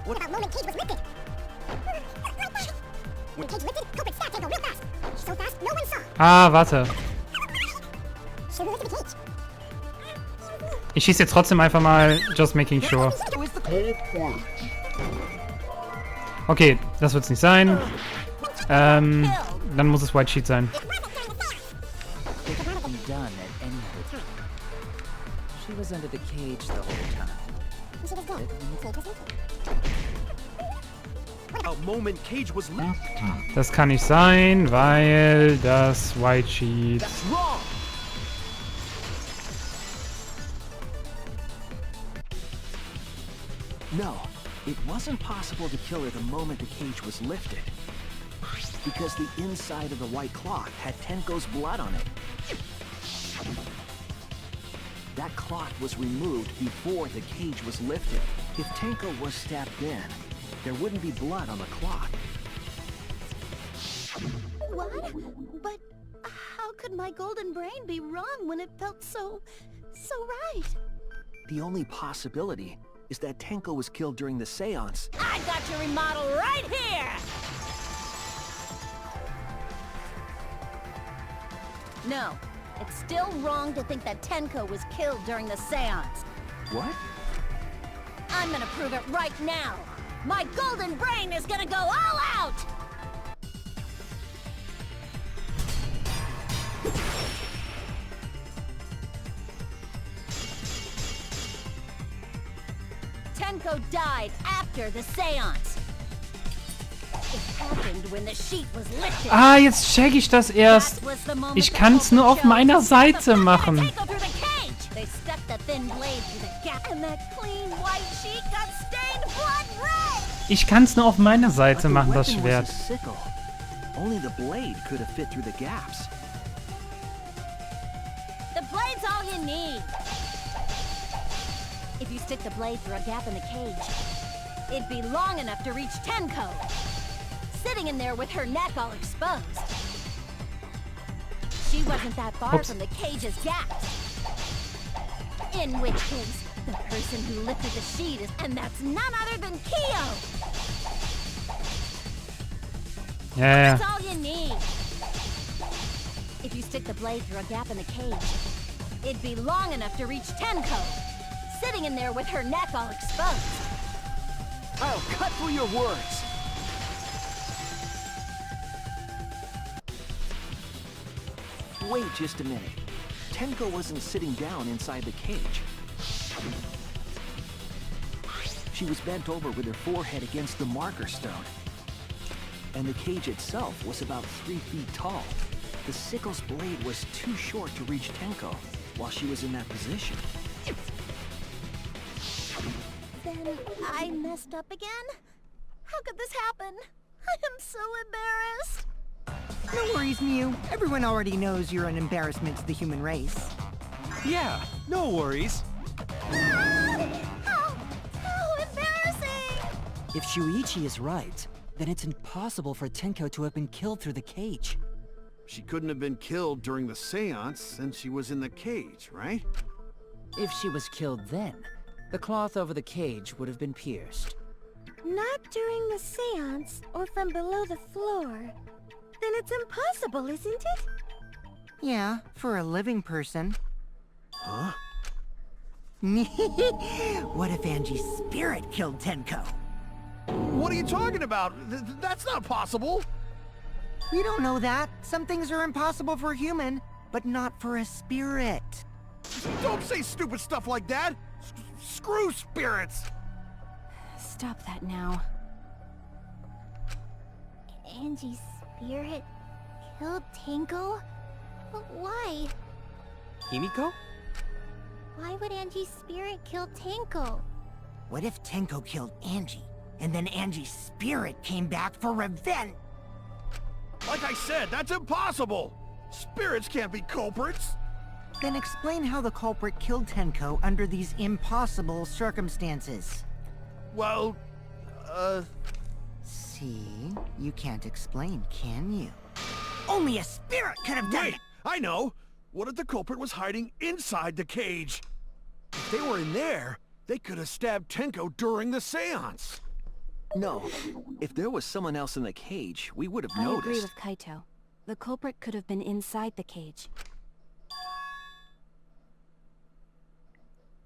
What about moment Cage was lifted? When Cage lifted, culprit stabbed Tango real fast. So fast, no one saw. Ah, warte. She lifted the cage. Ich schieße jetzt trotzdem einfach mal just making sure. Okay, das wird's nicht sein. Dann muss es White Sheet sein. It could have been done at any time. She was under the cage the whole time. She was dead. Cage was lifted. A moment Cage was lifted. Das kann nicht sein, weil das White Sheet. That's wrong. No, it wasn't possible to kill her the moment the cage was lifted. Because the inside of the white cloth had Tenko's blood on it. That cloth was removed before the cage was lifted. If Tenko was stabbed then, there wouldn't be blood on the cloth. What? But how could my golden brain be wrong when it felt so right? The only possibility is that Tenko was killed during the seance. I got your remodel right here! No, it's still wrong to think that Tenko was killed during the seance. What? I'm gonna prove it right now! My golden brain is gonna go all out! Tenko died after the seance. It happened when the sheet was lifted. Ah, jetzt check ich das erst. Ich kann es nur auf meiner Seite machen. They stuck the thin blade through the gap, and that clean white sheet got stained blood red. Ich kann es nur auf meiner Seite But the machen, das weapon Schwert. was a sickle. Only the blade could have fit through the gaps. The blade's all you need. If you stick the blade through a gap in the cage, it'd be long enough to reach Tenko, sitting in there with her neck all exposed. She wasn't that far Oops. from the cage's gaps. In which case, the person who lifted the sheet is, and that's none other than Kyo. Ja, That's ja. all you need. If you stick the blade through a gap in the cage, it'd be long enough to reach Tenko, sitting in there with her neck all exposed. I'll cut through your words. Wait just a minute. Tenko wasn't sitting down inside the cage. She was bent over with her forehead against the marker stone. And the cage itself was about 3 feet tall. The sickle's blade was too short to reach Tenko while she was in that position. Then I messed up again? How could this happen? I am so embarrassed. No worries, Mew. Everyone already knows you're an embarrassment to the human race. Yeah, no worries. How embarrassing! If Shuichi is right, then it's impossible for Tenko to have been killed through the cage. She couldn't have been killed during the seance since she was in the cage, right? If she was killed then, the cloth over the cage would have been pierced. Not during the seance or from below the floor. Then it's impossible, isn't it? Yeah, for a living person. Huh? What if Angie's spirit killed Tenko? What are you talking about? That's not possible! We don't know that. Some things are impossible for a human, but not for a spirit. Don't say stupid stuff like that! Screw spirits! Stop that now. Angie's spirit killed Tenko? Why? Himiko? Why would Angie's spirit kill Tenko? What if Tenko killed Angie, and then Angie's spirit came back for revenge? Like I said, that's impossible! Spirits can't be culprits! Then explain how the culprit killed Tenko under these impossible circumstances. Well, See? You can't explain, can you? Only a spirit could have done wait! it! I know! What if the culprit was hiding inside the cage? If they were in there, they could have stabbed Tenko during the seance. No. If there was someone else in the cage, we would have I agree noticed. with Kaito. The culprit could have been inside the cage.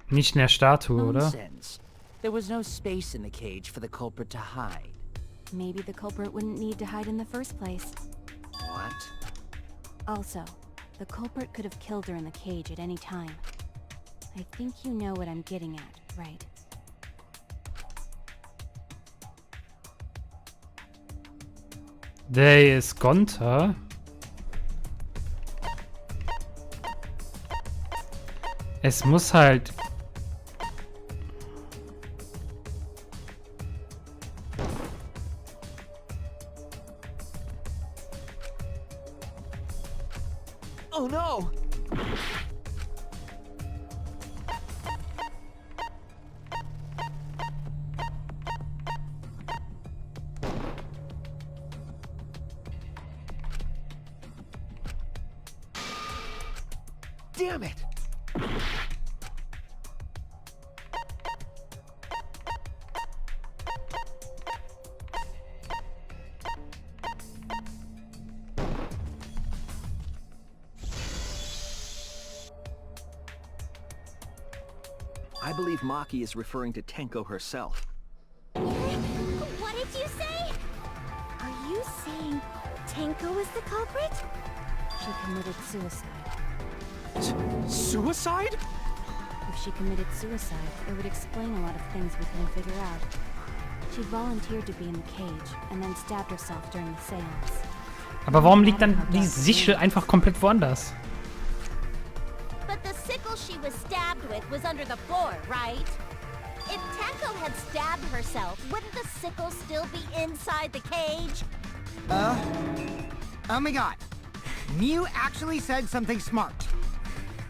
Nicht in der Statue, oder? Nonsense. There was no space in the cage for the culprit to hide. Maybe the culprit wouldn't need to hide in the first place. What? Also, the culprit could have killed her in the cage at any time. I think you know what I'm getting at, right? Der ist Gonta. Es muss halt... Oh no! Damn it! I believe Maki is referring to Tenko herself. What did you say? Are you saying Tenko was the culprit? She committed suicide. Suicide? If she committed suicide, it would explain a lot of things we couldn't figure out. She volunteered to be in the cage and then stabbed herself during the seance. Aber warum liegt dann die Sichel einfach komplett woanders? But the sickle she was stabbed with was under the floor, right? If Tenko had stabbed herself, wouldn't the sickle still be inside the cage? Oh my god. Mew actually said something smart.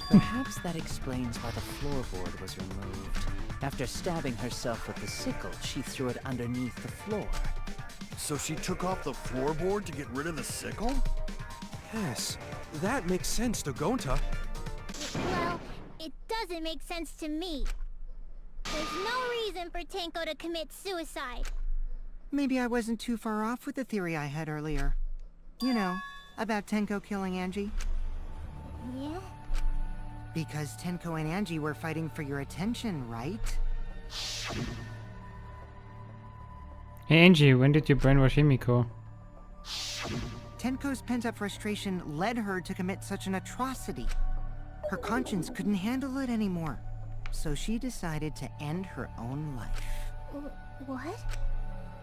Perhaps that explains why the floorboard was removed. After stabbing herself with the sickle, she threw it underneath the floor. So she took off the floorboard to get rid of the sickle? Yes, that makes sense to Gonta. Well, it doesn't make sense to me. There's no reason for Tenko to commit suicide. Maybe I wasn't too far off with the theory I had earlier. You know, about Tenko killing Angie. Yeah? Because Tenko and Angie were fighting for your attention, right? Hey Angie, when did you brainwash Himiko? Tenko's pent-up frustration led her to commit such an atrocity. Her conscience couldn't handle it anymore. So she decided to end her own life. What?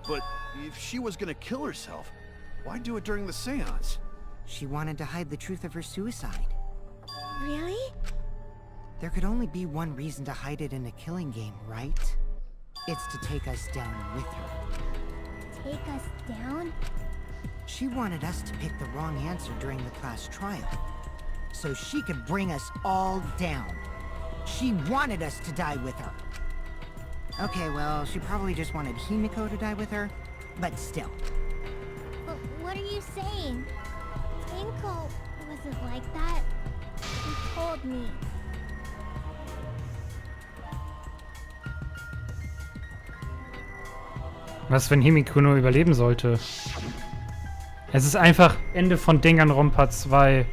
But if she was gonna kill herself, why do it during the seance? She wanted to hide the truth of her suicide. Really? There could only be one reason to hide it in a killing game, right? It's to take us down with her. Take us down? She wanted us to pick the wrong answer during the class trial, so she could bring us all down. She wanted us to die with her. Okay, well, she probably just wanted Himiko to die with her, but still. But what are you saying? Tenko wasn't like that. He told me. Was, wenn Himiko nur überleben sollte? Es ist einfach Ende von Danganronpa 2.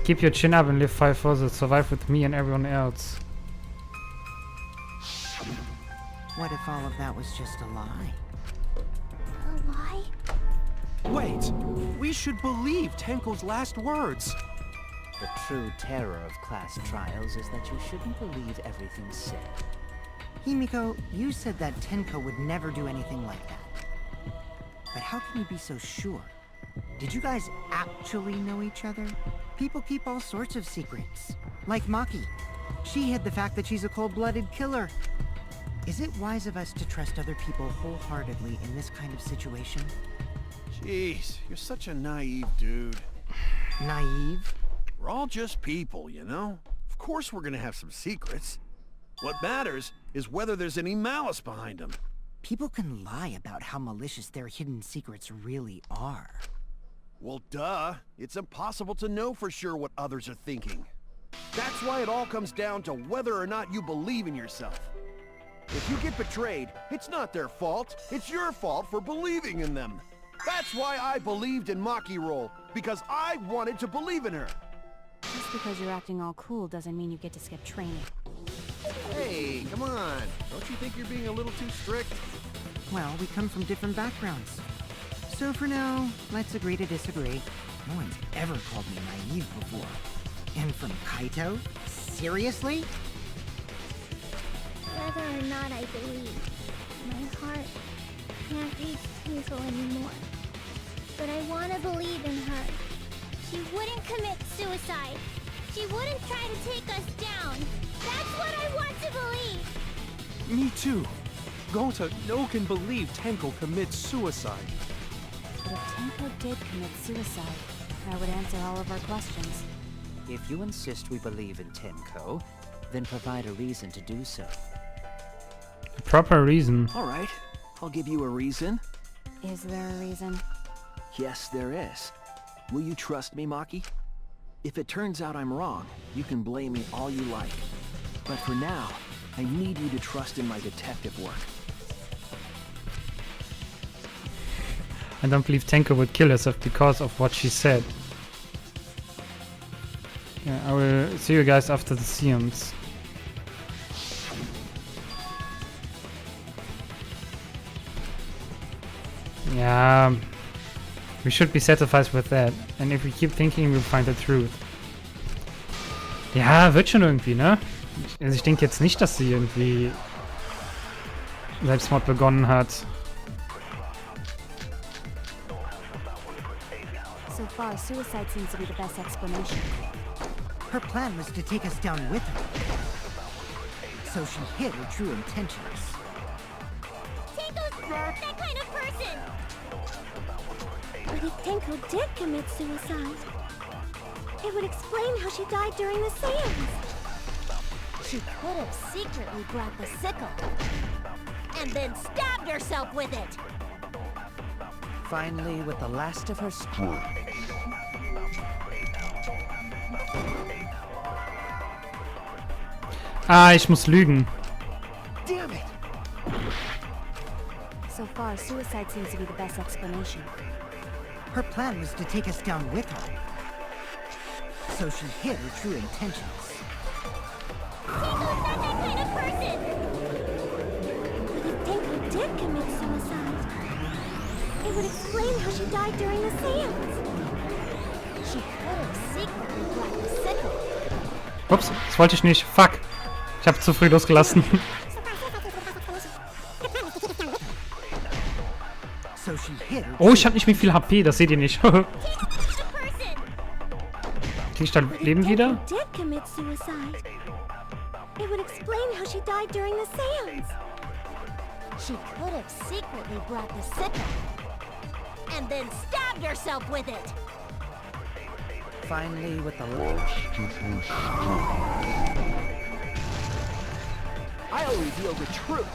Keep your chin up and live 5 further. Survive with me and everyone else. What if all of that was just a lie? A lie? Wait, we should believe Tenko's last words. The true terror of class trials is that you shouldn't believe everything said. Himiko, you said that Tenko would never do anything like that. But how can you be so sure? Did you guys actually know each other? People keep all sorts of secrets. Like Maki. She hid the fact that she's a cold-blooded killer. Is it wise of us to trust other people wholeheartedly in this kind of situation? Jeez, you're such a naive dude. Naive? We're all just people, you know? Of course we're gonna have some secrets. What matters is whether there's any malice behind them. People can lie about how malicious their hidden secrets really are. Well, duh. It's impossible to know for sure what others are thinking. That's why it all comes down to whether or not you believe in yourself. If you get betrayed, it's not their fault. It's your fault for believing in them. That's why I believed in Maki Roll, because I wanted to believe in her. Just because you're acting all cool doesn't mean you get to skip training. Hey, come on. Don't you think you're being a little too strict? Well, we come from different backgrounds. So for now, let's agree to disagree. No one's ever called me naive before. And from Kaito? Seriously? Whether or not I believe, my heart can't reach Tinkle anymore. But I want to believe in her. She wouldn't commit suicide. She wouldn't try to take us down. That's what I want to believe. Me too. Gota, no one can believe Tenko commits suicide. But if Tenko did commit suicide, that would answer all of our questions. If you insist we believe in Tenko, then provide a reason to do so. A proper reason. All right, I'll give you a reason. Is there a reason? Yes, there is. Will you trust me, Maki? If it turns out I'm wrong, you can blame me all you like. But for now, I need you to trust in my detective work. I don't believe Tenko would kill herself because of what she said. Yeah, I will see you guys after the seance. Yeah, we should be satisfied with that. And if we keep thinking, we'll find the truth. Ja, wird schon irgendwie, ne? Also ich denke jetzt nicht, dass sie irgendwie Selbstmord begonnen hat. So far, suicide seems to be the best explanation. Her plan was to take us down with her. So she hid her true intentions. Tenko's not that kind of person. But if Tenko did commit suicide, it would explain how she died during the seance. She could have secretly brought the sickle. And then stabbed herself with it. Finally, with the last of her strength. Ah, ich muss lügen. Damn it! So far, suicide seems to be the best explanation. Her plan was to take us down with her. So she hid her true intentions. Tenko's not that kind of person. But if Tenko did commit suicide, it would explain how she died during the seance. She could have secretly brought the sickle. Ups, das wollte ich nicht. Fuck. Ich habe zu früh losgelassen. Oh, ich habe nicht mehr viel HP, das seht ihr nicht. Krieg ich da Leben wieder? Did commit suicide. It would explain how she died during the seance. She could have secretly brought the sickle. And then stabbed herself with it. Finally, with the last. I'll reveal the truth.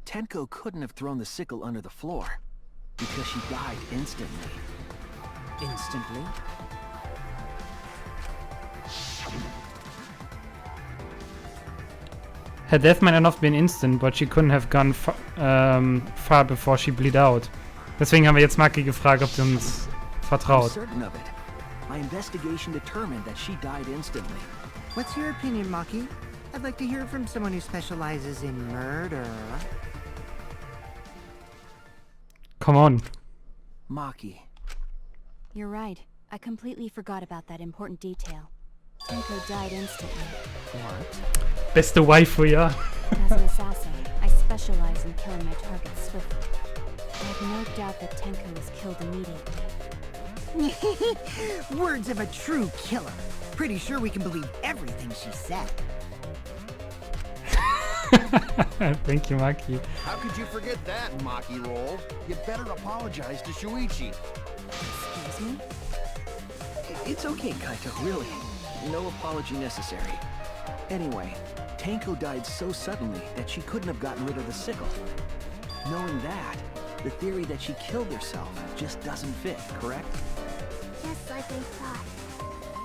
Tenko couldn't have thrown the sickle under the floor because she died instantly. Instantly? Her death might not have been instant, but she couldn't have gone far before she bleed out. Deswegen haben wir jetzt Maki gefragt, ob sie uns I'm vertraut. certain of it. My investigation determined that she died instantly. What's your opinion, Maki? I'd like to hear from someone who specializes in murder. Come on. Maki. You're right. I completely forgot about that important detail. Tenko died instantly. What? Beste Waifu, ja. As an assassin, I specialize in killing my targets swiftly. I have no doubt that Tenko was killed immediately. Words of a true killer. Pretty sure we can believe everything she said. Thank you, Maki. How could you forget that, Maki Roll? You better apologize to Shuichi. Excuse me? It's okay, Kaito, really. No apology necessary. Anyway, Tenko died so suddenly that she couldn't have gotten rid of the sickle. Knowing that, the theory that she killed herself just doesn't fit, correct? Just like I thought.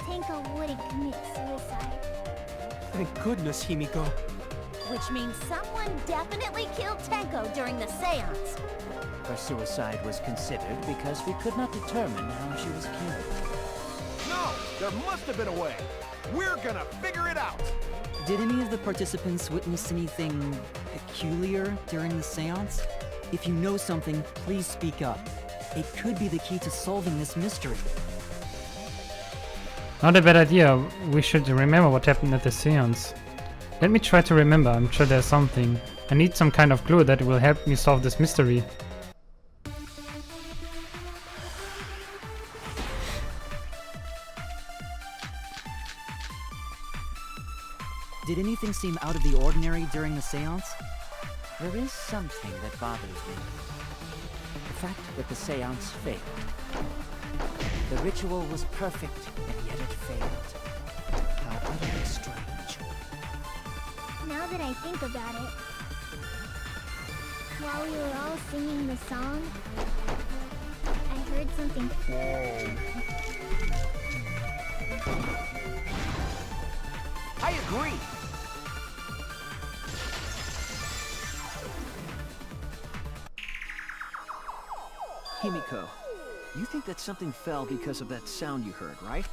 Tenko wouldn't commit suicide. Thank goodness, Himiko. Which means someone definitely killed Tenko during the seance. Her suicide was considered because we could not determine how she was killed. No! There must have been a way! We're gonna figure it out! Did any of the participants witness anything peculiar during the seance? If you know something, please speak up. It could be the key to solving this mystery. Not a bad idea. We should remember what happened at the seance. Let me try to remember. I'm sure there's something. I need some kind of clue that will help me solve this mystery. Did anything seem out of the ordinary during the seance? There is something that bothers me. The fact that the seance failed. The ritual was perfect, and yet it failed. How utterly strange. Now that I think about it, while we were all singing the song, I heard something. I agree! Himiko, you think that something fell because of that sound you heard, right?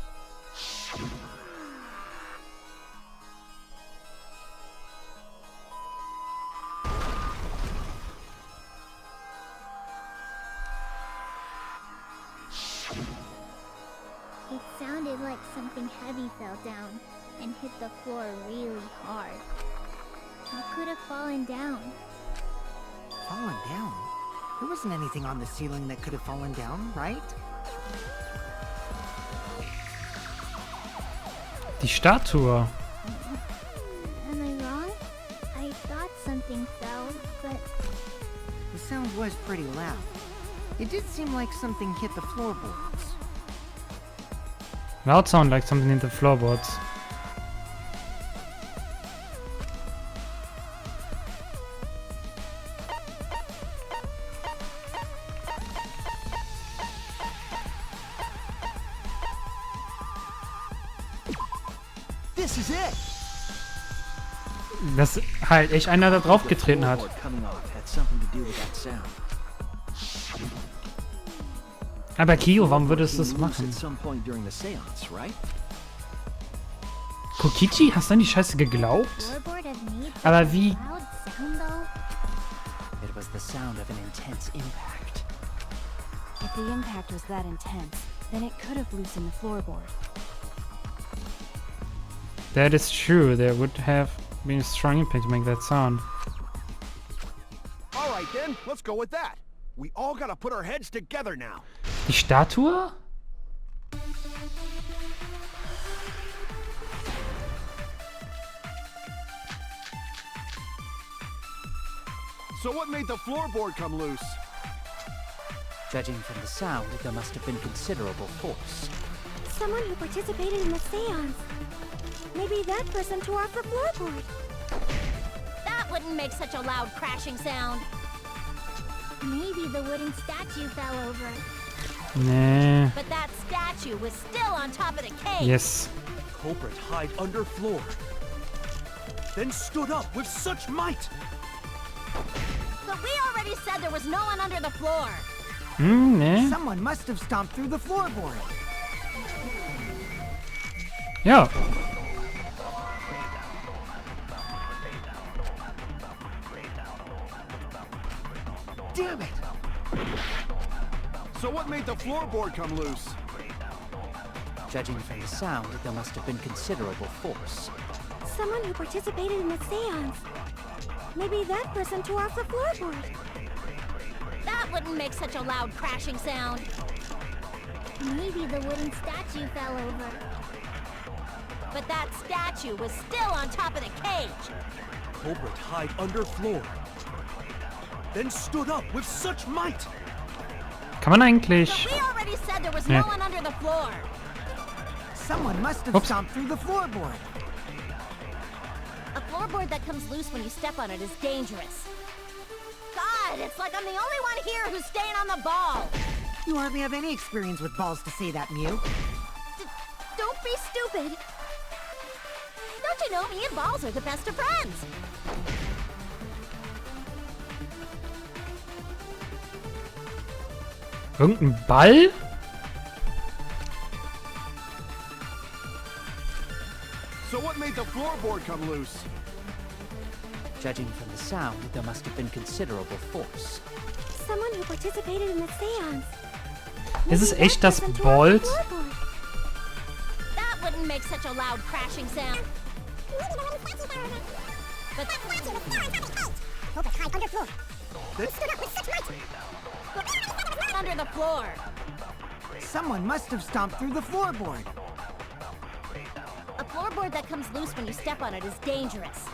It sounded like something heavy fell down and hit the floor really hard. What could have fallen down? Fallen down? There wasn't anything on the ceiling that could have fallen down, right? Die Statue. Am I wrong? I thought something fell, but The sound was pretty loud. It did seem like something hit the floorboards. Loud sound like something in the floorboards. This is it! Dass halt echt einer da drauf getreten hat. Floorboard coming off had something to do with that sound. Aber Kyo, warum würdest du das Came loose machen? at some point during the seance, right? Kokichi, hast du an die Scheiße geglaubt? floorboard have made such Aber a wie? loud sound though? It was the sound of an intense impact. If the impact was that intense, then it could have loosened the floorboard. That is true. There would have been a strong impact to make that sound. Alright then, let's go with that. We all gotta put our heads together now. Die Statue? So what made the floorboard come loose? Judging from the sound, there must have been considerable force. Someone who participated in the seance. Maybe that person tore off the floorboard. That wouldn't make such a loud crashing sound. Maybe the wooden statue fell over. Nee. But that statue was still on top of the cage. Yes. Culprit hide under floor. Then stood up with such might. But we already said there was no one under the floor. Nee. Someone must have stomped through the floorboard. Ja. Damn it! So what made the floorboard come loose? Judging from the sound, there must have been considerable force. Someone who participated in the seance. Maybe that person tore off the floorboard. That wouldn't make such a loud crashing sound. Maybe the wooden statue fell over. But that statue was still on top of the cage. Culprit hide under floor. Then stood up with such might. Kann man eigentlich... But we already said there was Yeah. no one under the floor. Someone must have Oops. stomped through the floorboard. A floorboard that comes loose when you step on it is dangerous. God, God, it's like I'm the only one here who's staying on the ball. You hardly have any experience with balls to say that, Mew. Don't be stupid. Don't you know me and balls are the best of friends? Irgendein Ball? So what made the floorboard come loose? Judging from the sound, there must have been considerable force. Someone who participated in the seance. Ist es echt das Bolt? That wouldn't make such a loud crashing sound. But under the floor. Someone must have stomped through the floorboard. A floorboard that comes loose when you step on it is dangerous.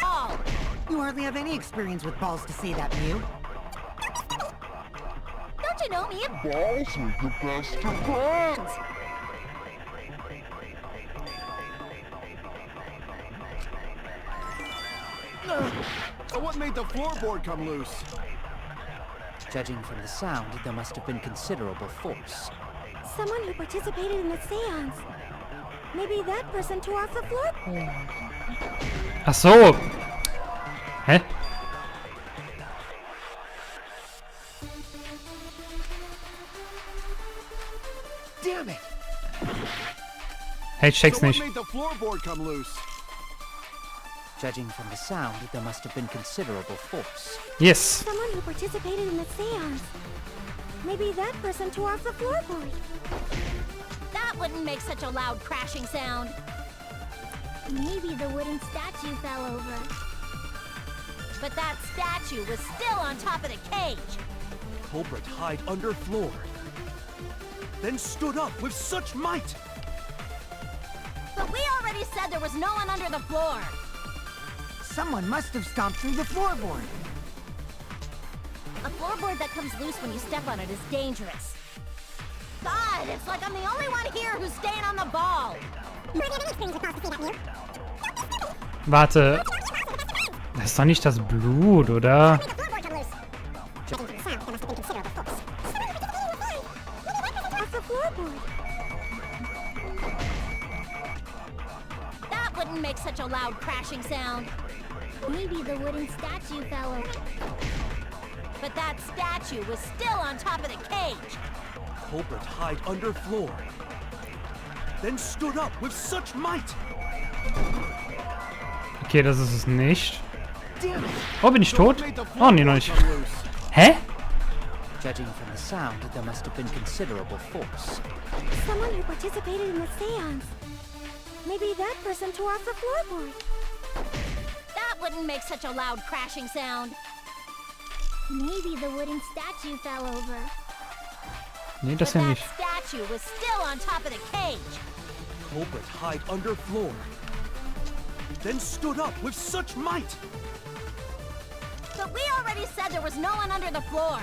Ball. You hardly have any experience with balls to say that, Mew. Don't you know me? Balls are the best of friends. So what made the floorboard come loose? Judging from the sound, there must have been considerable force. Someone who participated in the seance. Maybe that person tore off the floorboard. Ach so. Hä? Damn it! Hey, ich check's So what nicht. made the floorboard come loose? Judging from the sound, there must have been considerable force. Yes. Someone who participated in the seance. Maybe that person tore off the floorboard. That wouldn't make such a loud crashing sound. Maybe the wooden statue fell over. But that statue was still on top of the cage. Culprit hide under floor. Then stood up with such might. But we already said there was no one under the floor. Someone must have stomped through the floorboard. A floorboard that comes loose when you step on it is dangerous. God, it's like I'm the only one here who's staying on the ball. Warte. Das ist doch nicht das Blut, oder? Off the floorboard. That wouldn't make such a loud crashing sound. Maybe the wooden statue fell over. But that statue was still on top of the cage. Culprit hide under floor. Then stood up with such might. Okay, das ist es nicht. Oh, bin ich tot? Oh, nee, noch nicht. Hä? Judging from the sound, there must have been considerable force. Someone who participated in the seance. Maybe that person tore off the floorboard. That wouldn't make such a loud crashing sound. Maybe the wooden statue fell over. Nee, das But ja that nicht. statue was still on top of the cage. Culprit hide under floor. Then stood up with such might. But we already said there was no one under the floor.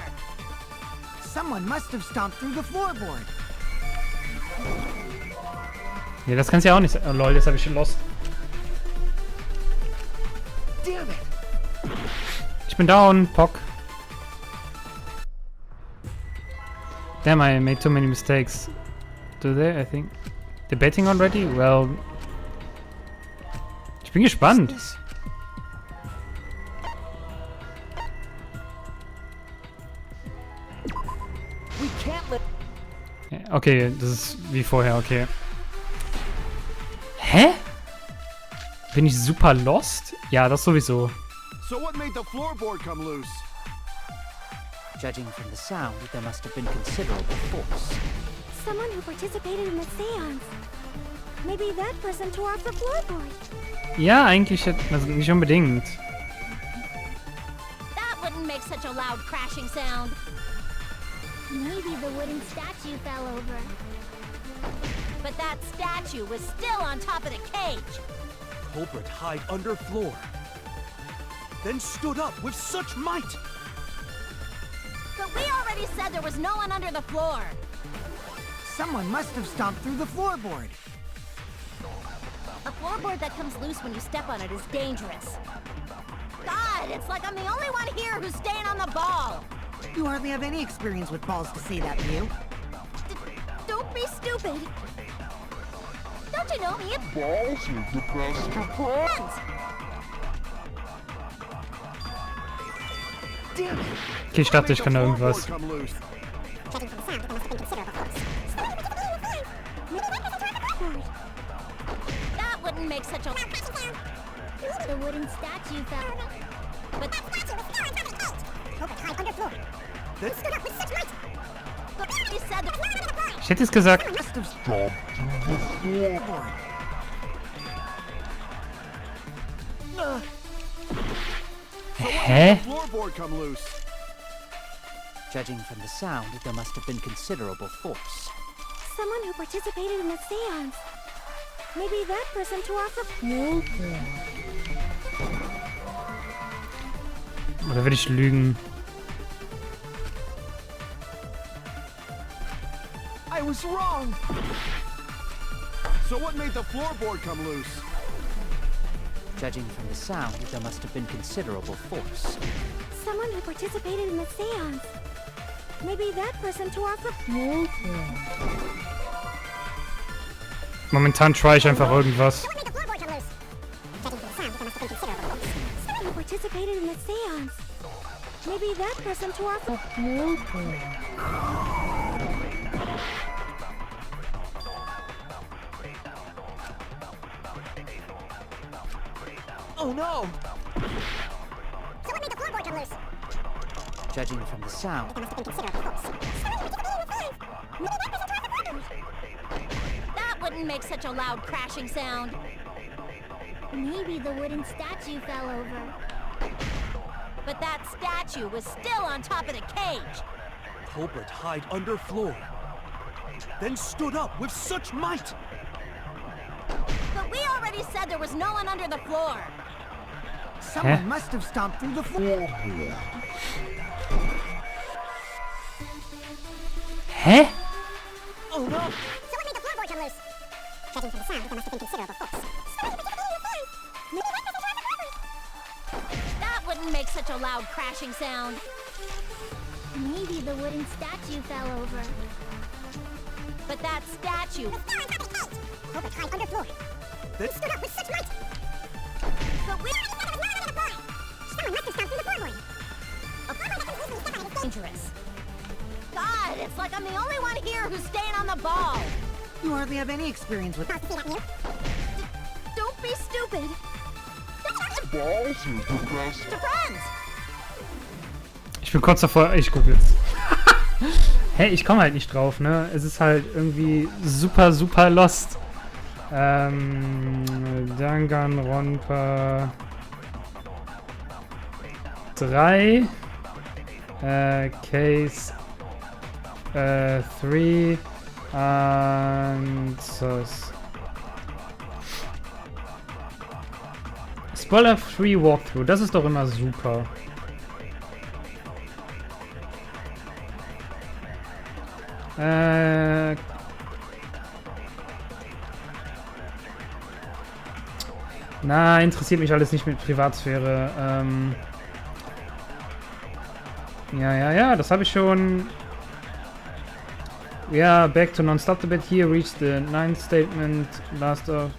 Someone must have stomped through the floorboard. Nee, das kann's ja auch nicht sein. Oh, lol, jetzt hab ich lost. Damn it! Ich bin down, Pock. Damn, I made too many mistakes. Do they, I think? Debating already? Well... Ich bin gespannt. We can't let. Okay, das ist wie vorher, okay. Hä? Bin ich super lost? Ja, das sowieso. So what made the floorboard come loose? Judging from the sound, there must have been considerable force. Someone who participated in the seance. Maybe that person tore off the floorboard. Ja, eigentlich also nicht unbedingt. That wouldn't make such a loud crashing sound. Maybe the wooden statue fell over. But that statue was still on top of the cage. Culprit hide under floor. Then stood up with such might. But we already said there was no one under the floor. Someone must have stomped through the floorboard. A floorboard that comes loose when you step on it is dangerous. God, God, it's like I'm the only one here who's staying on the ball. You hardly have any experience with balls to say that, Mew. Don't be stupid. Don't you know me? Balls are the best of friends. Damn it! Okay, ich dachte, ich kann da irgendwas. Come loose. That wouldn't make such a... The wooden statue fell. But that statue was still on top of the cage. Cobra tied underfloor. This? Stood up with such might. But you said there was no one on the floor. Ich hätte es gesagt. Must have Jump to the floor. Hä? Floorboard come loose. Judging from the sound, there must have been considerable force. Someone who participated in the seance. Maybe that person tore off the... Oder will ich lügen? I was wrong. So what made the floorboard come loose? Judging from the sound, there must have been considerable force. Someone who participated in the seance. Maybe that person tore off the... Momentan try ich einfach irgendwas. What made the floorboard come loose? Judging from the sound, there must have been considerable force. Someone who participated in the seance. Maybe that person tore off the... Oh no! So what made the floorboard come loose? Judging from the sound, There must have been considerable force. Maybe that person tore off the floorboard. That wouldn't make such a loud crashing sound. Maybe the wooden statue fell over. But that statue was still on top of the cage. Culprit hide under floor. Then stood up with such might. But we already said there was no one under the floor. Someone must have stomped through the floor. Hä? Oh no! So what made the floorboard come loose? Judging from the sound, there must have been considerable force. Maybe that person tore off the floorboard. That wouldn't make such a loud crashing sound. Maybe the wooden statue fell over. But that statue was still on top of the cage. Culprit hide under floor. Then Stood up with such might. But we already said there was no one under the floor. Someone must have stomped through the floorboard. A floorboard that comes loose when you step on it is dangerous. God, it's like I'm the only one here who's staying on the ball. You hardly have any experience with... Balls to see that, Mew. Don't be stupid. Balls are the best. To friends. Ich bin kurz davor. Ich guck jetzt. Hey, ich komme halt nicht drauf, ne? Es ist halt irgendwie super, super lost. Danganronpa 3 Case 3 Answers. Spoiler-free Walkthrough, das ist doch immer super. Na, interessiert mich alles nicht mit Privatsphäre. Ja, das habe ich schon. Ja, back to non-stop debate. Here reached the 9th statement. Last of.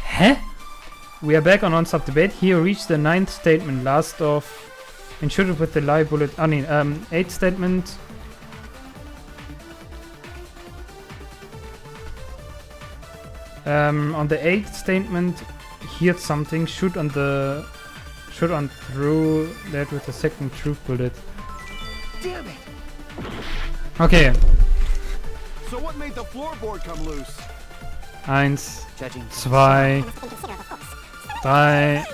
Hä? We are back on non-stop debate. Here reached the 9th statement. Last of. Insured with the live bullet. 8th statement. On the 8th statement, heard something. Shoot on through that with the second truth bullet. Damn it! Okay. So what made the floorboard come loose? 1, Judging 2, 3, 4, 5,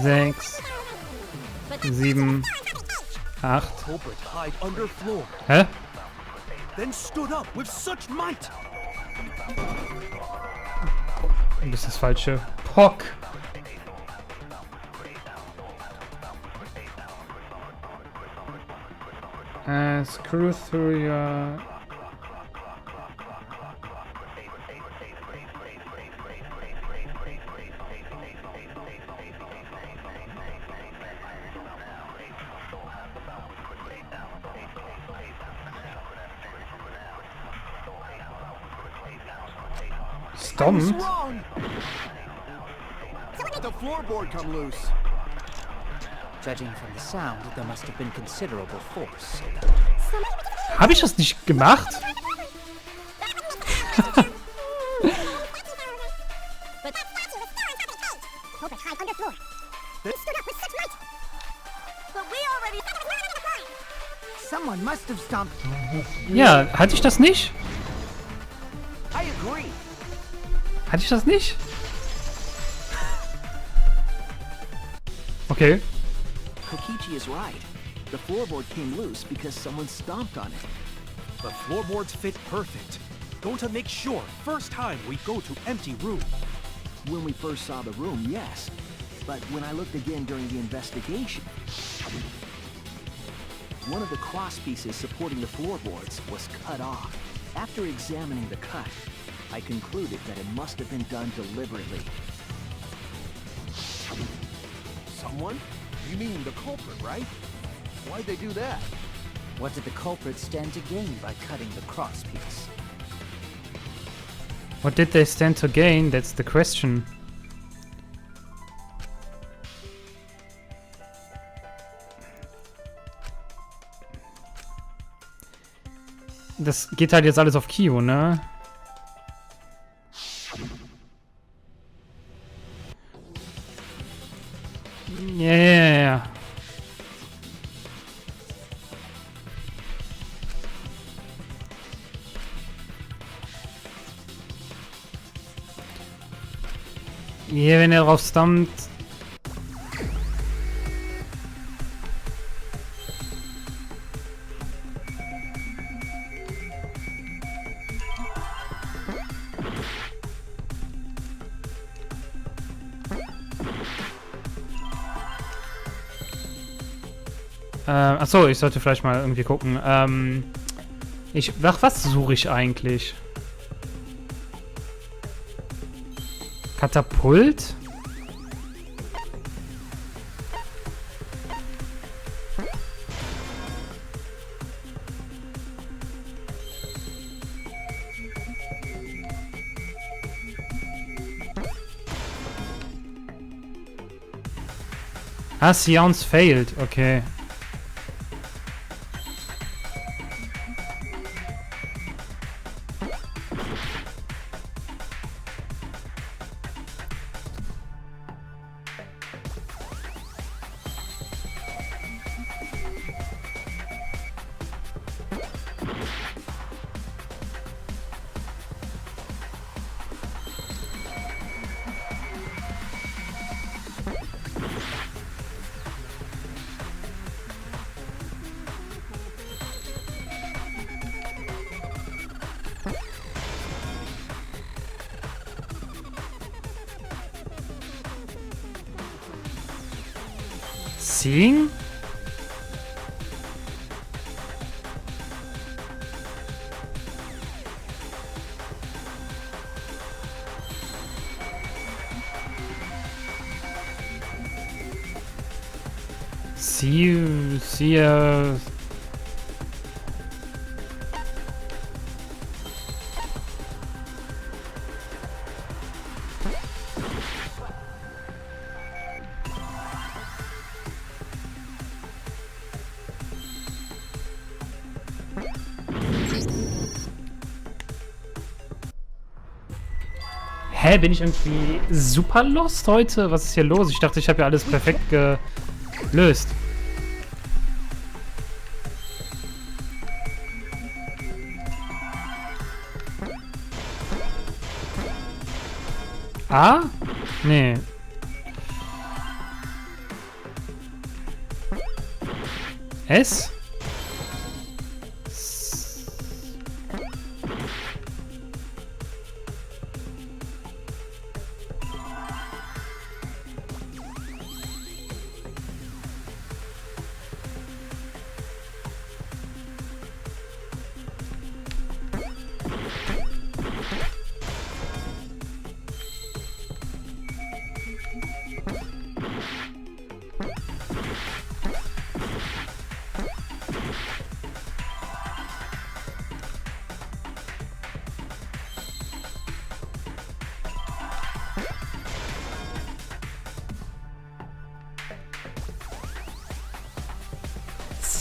6, 7, 8. Culprit hide under floor. Hä? Then stood up with such might. Das ist das falsche. Pock. Screw through your... Stomped? The floorboard come loose. Judging from the sound, there must have been considerable force. Habe ich das nicht gemacht? Someone must have stomped. Ja, hatte ich das nicht? I agree. Hatte ich das nicht? Okay. Kokichi is right. The floorboard came loose because someone stomped on it. The floorboards fit perfect. Going to make sure first time we go to empty room. When we first saw the room, yes. But when I looked again during the investigation, one of the cross pieces supporting the floorboards was cut off. After examining the cut, I concluded that it must have been done deliberately. Someone? You mean the culprit, right? Why'd they do that? What did the culprit stand to gain by cutting the cross piece? What did they stand to gain? That's the question. Das geht halt jetzt alles auf Kyo, ne? Yeah. Hier, wenn er drauf stammt. Achso, ich sollte vielleicht mal irgendwie gucken. Nach was suche ich eigentlich? Katapult? Ah, Seance failed. Okay. Seeing? See Hä, bin ich irgendwie super lost heute? Was ist hier los? Ich dachte, ich habe ja alles perfekt gelöst. A? Nee. S?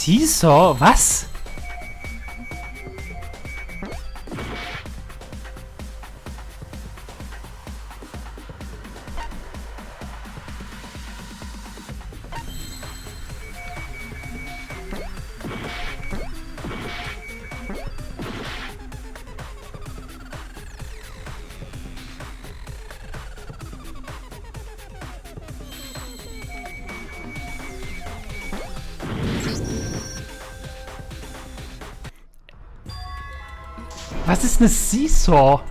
Seesaw? Was? Was ist eine Seesaw?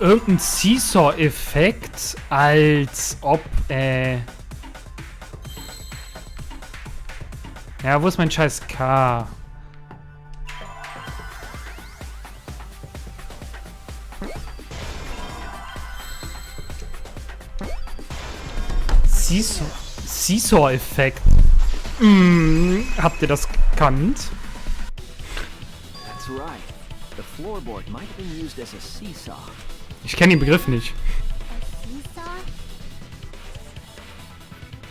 Irgendein Seesaw-Effekt, als ob, Ja, wo ist mein scheiß K? Seesaw-Effekt. Habt ihr das gekannt? That's right. The floorboard might have been used as a seesaw. Ich kenne den Begriff nicht.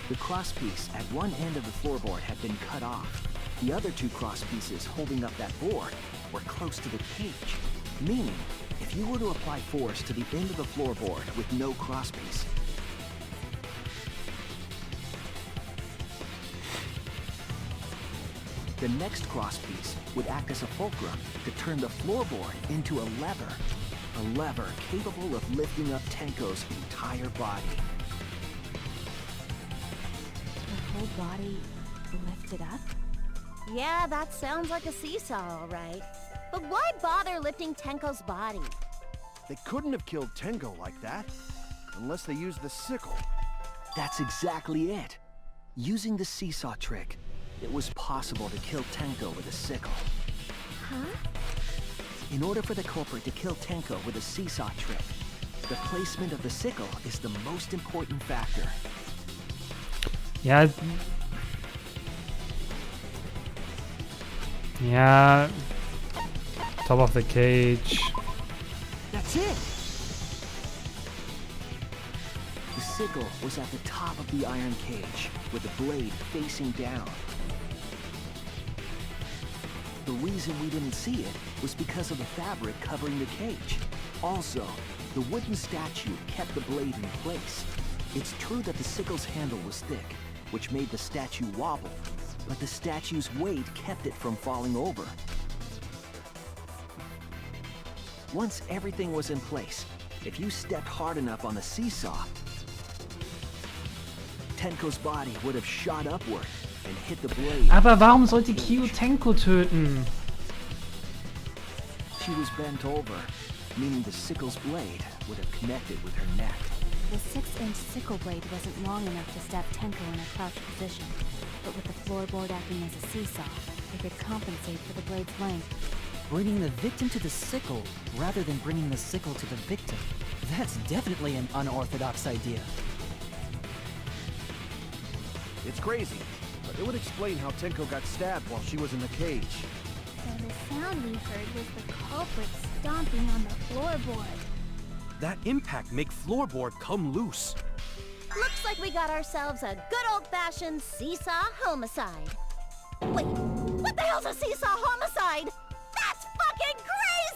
The crosspiece at one end of the floorboard had been cut off. The other two crosspieces holding up that board were close to the cage. Meaning, if you were to apply force to the end of the floorboard with no crosspiece, the next crosspiece would act as a fulcrum to turn the floorboard into a lever. A lever capable of lifting up Tenko's entire body. Her whole body lifted up? Yeah, that sounds like a seesaw, all right. But why bother lifting Tenko's body? They couldn't have killed Tenko like that. Unless they used the sickle. That's exactly it. Using the seesaw trick, it was possible to kill Tenko with a sickle. Huh? In order for the culprit to kill Tenko with a seesaw trick, the placement of the sickle is the most important factor. Ja. Ja. Top of the cage. That's it! The sickle was at the top of the iron cage, with the blade facing down. The reason we didn't see it was because of the fabric covering the cage. Also, the wooden statue kept the blade in place. It's true that the sickle's handle was thick, which made the statue wobble, but the statue's weight kept it from falling over. Once everything was in place, if you stepped hard enough on the seesaw, Tenko's body would have shot upward and hit the blade. Aber warum sollte Kyo Tenko töten? She was bent over, meaning the sickle's blade would have connected with her neck. The 6-inch sickle blade wasn't long enough to stab Tenko in a crouched position, but with the floorboard acting as a seesaw, it could compensate for the blade's length. Bringing the victim to the sickle rather than bringing the sickle to the victim. That's definitely an unorthodox idea. It's crazy, but it would explain how Tenko got stabbed while she was in the cage. So the sound we heard was the culprit stomping on the floorboard. That impact make floorboard come loose. Looks like we got ourselves a good old-fashioned seesaw homicide. Wait, what the hell's a seesaw homicide? That's fucking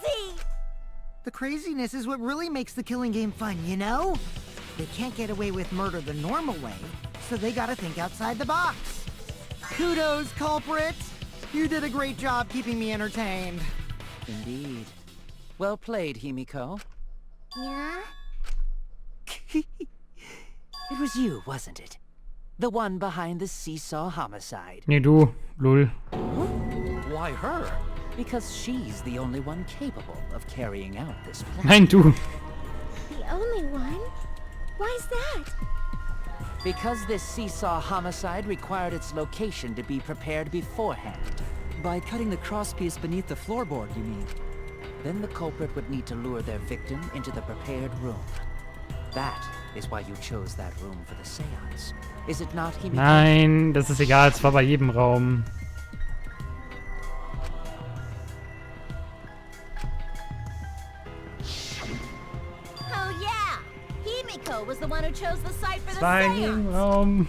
crazy! The craziness is what really makes the killing game fun, you know? They can't get away with murder the normal way, so they gotta think outside the box. Kudos, culprit! You did a great job keeping me entertained. Indeed. Well played, Himiko. Yeah? It was you, wasn't it? The one behind the seesaw homicide. Nee, du. Lul. Why her? Because she's the only one capable of carrying out this plan. Nein, du. The only one? Why's that? Because this seesaw homicide required its location to be prepared beforehand. By cutting the crosspiece beneath the floorboard, you mean? Then the culprit would need to lure their victim into the prepared room. That is why you chose that room for the seance. Is it not, Himiko? Nein, das ist egal. Es war bei jedem Raum. Oh yeah! Himiko was the one who chose the site for the Bei jedem seance! Raum.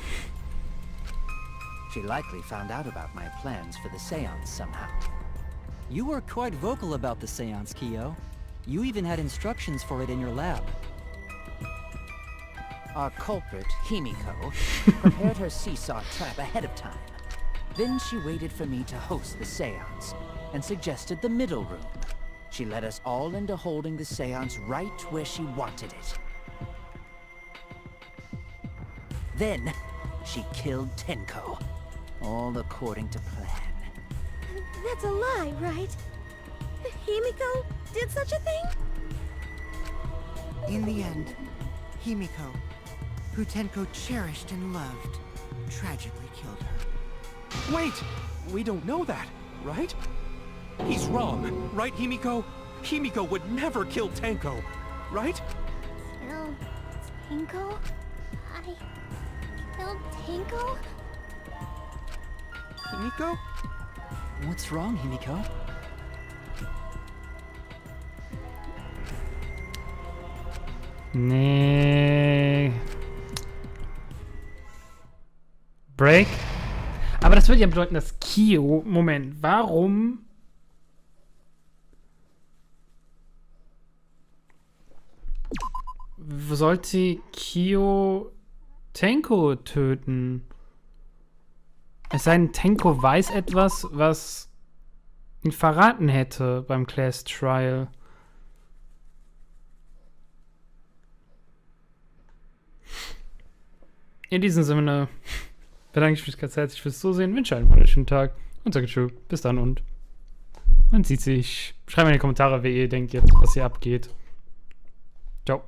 She likely found out about my plans for the seance somehow. You were quite vocal about the seance, Kyo. You even had instructions for it in your lab. Our culprit, Himiko, prepared her seesaw trap ahead of time. Then she waited for me to host the seance, and suggested the middle room. She led us all into holding the seance right where she wanted it. Then, she killed Tenko. All according to plan. That's a lie, right? Himiko did such a thing? In the end, Himiko, who Tenko cherished and loved, tragically killed her. Wait! We don't know that, right? He's wrong, right, Himiko? Himiko would never kill Tenko, right? Kill Tenko? I killed Tenko? Himiko? What's wrong, Himiko? Nee. Break? Aber das würde ja bedeuten, dass Kyo... Moment, warum... sollte Kyo Tenko töten? Es sei denn, Tenko weiß etwas, was ihn verraten hätte beim Class Trial. In diesem Sinne bedanke ich mich ganz herzlich fürs Zusehen, wünsche einen wunderschönen Tag und sage tschüss, bis dann und man sieht sich. Schreibt mir in die Kommentare, wie ihr denkt jetzt, was hier abgeht. Ciao.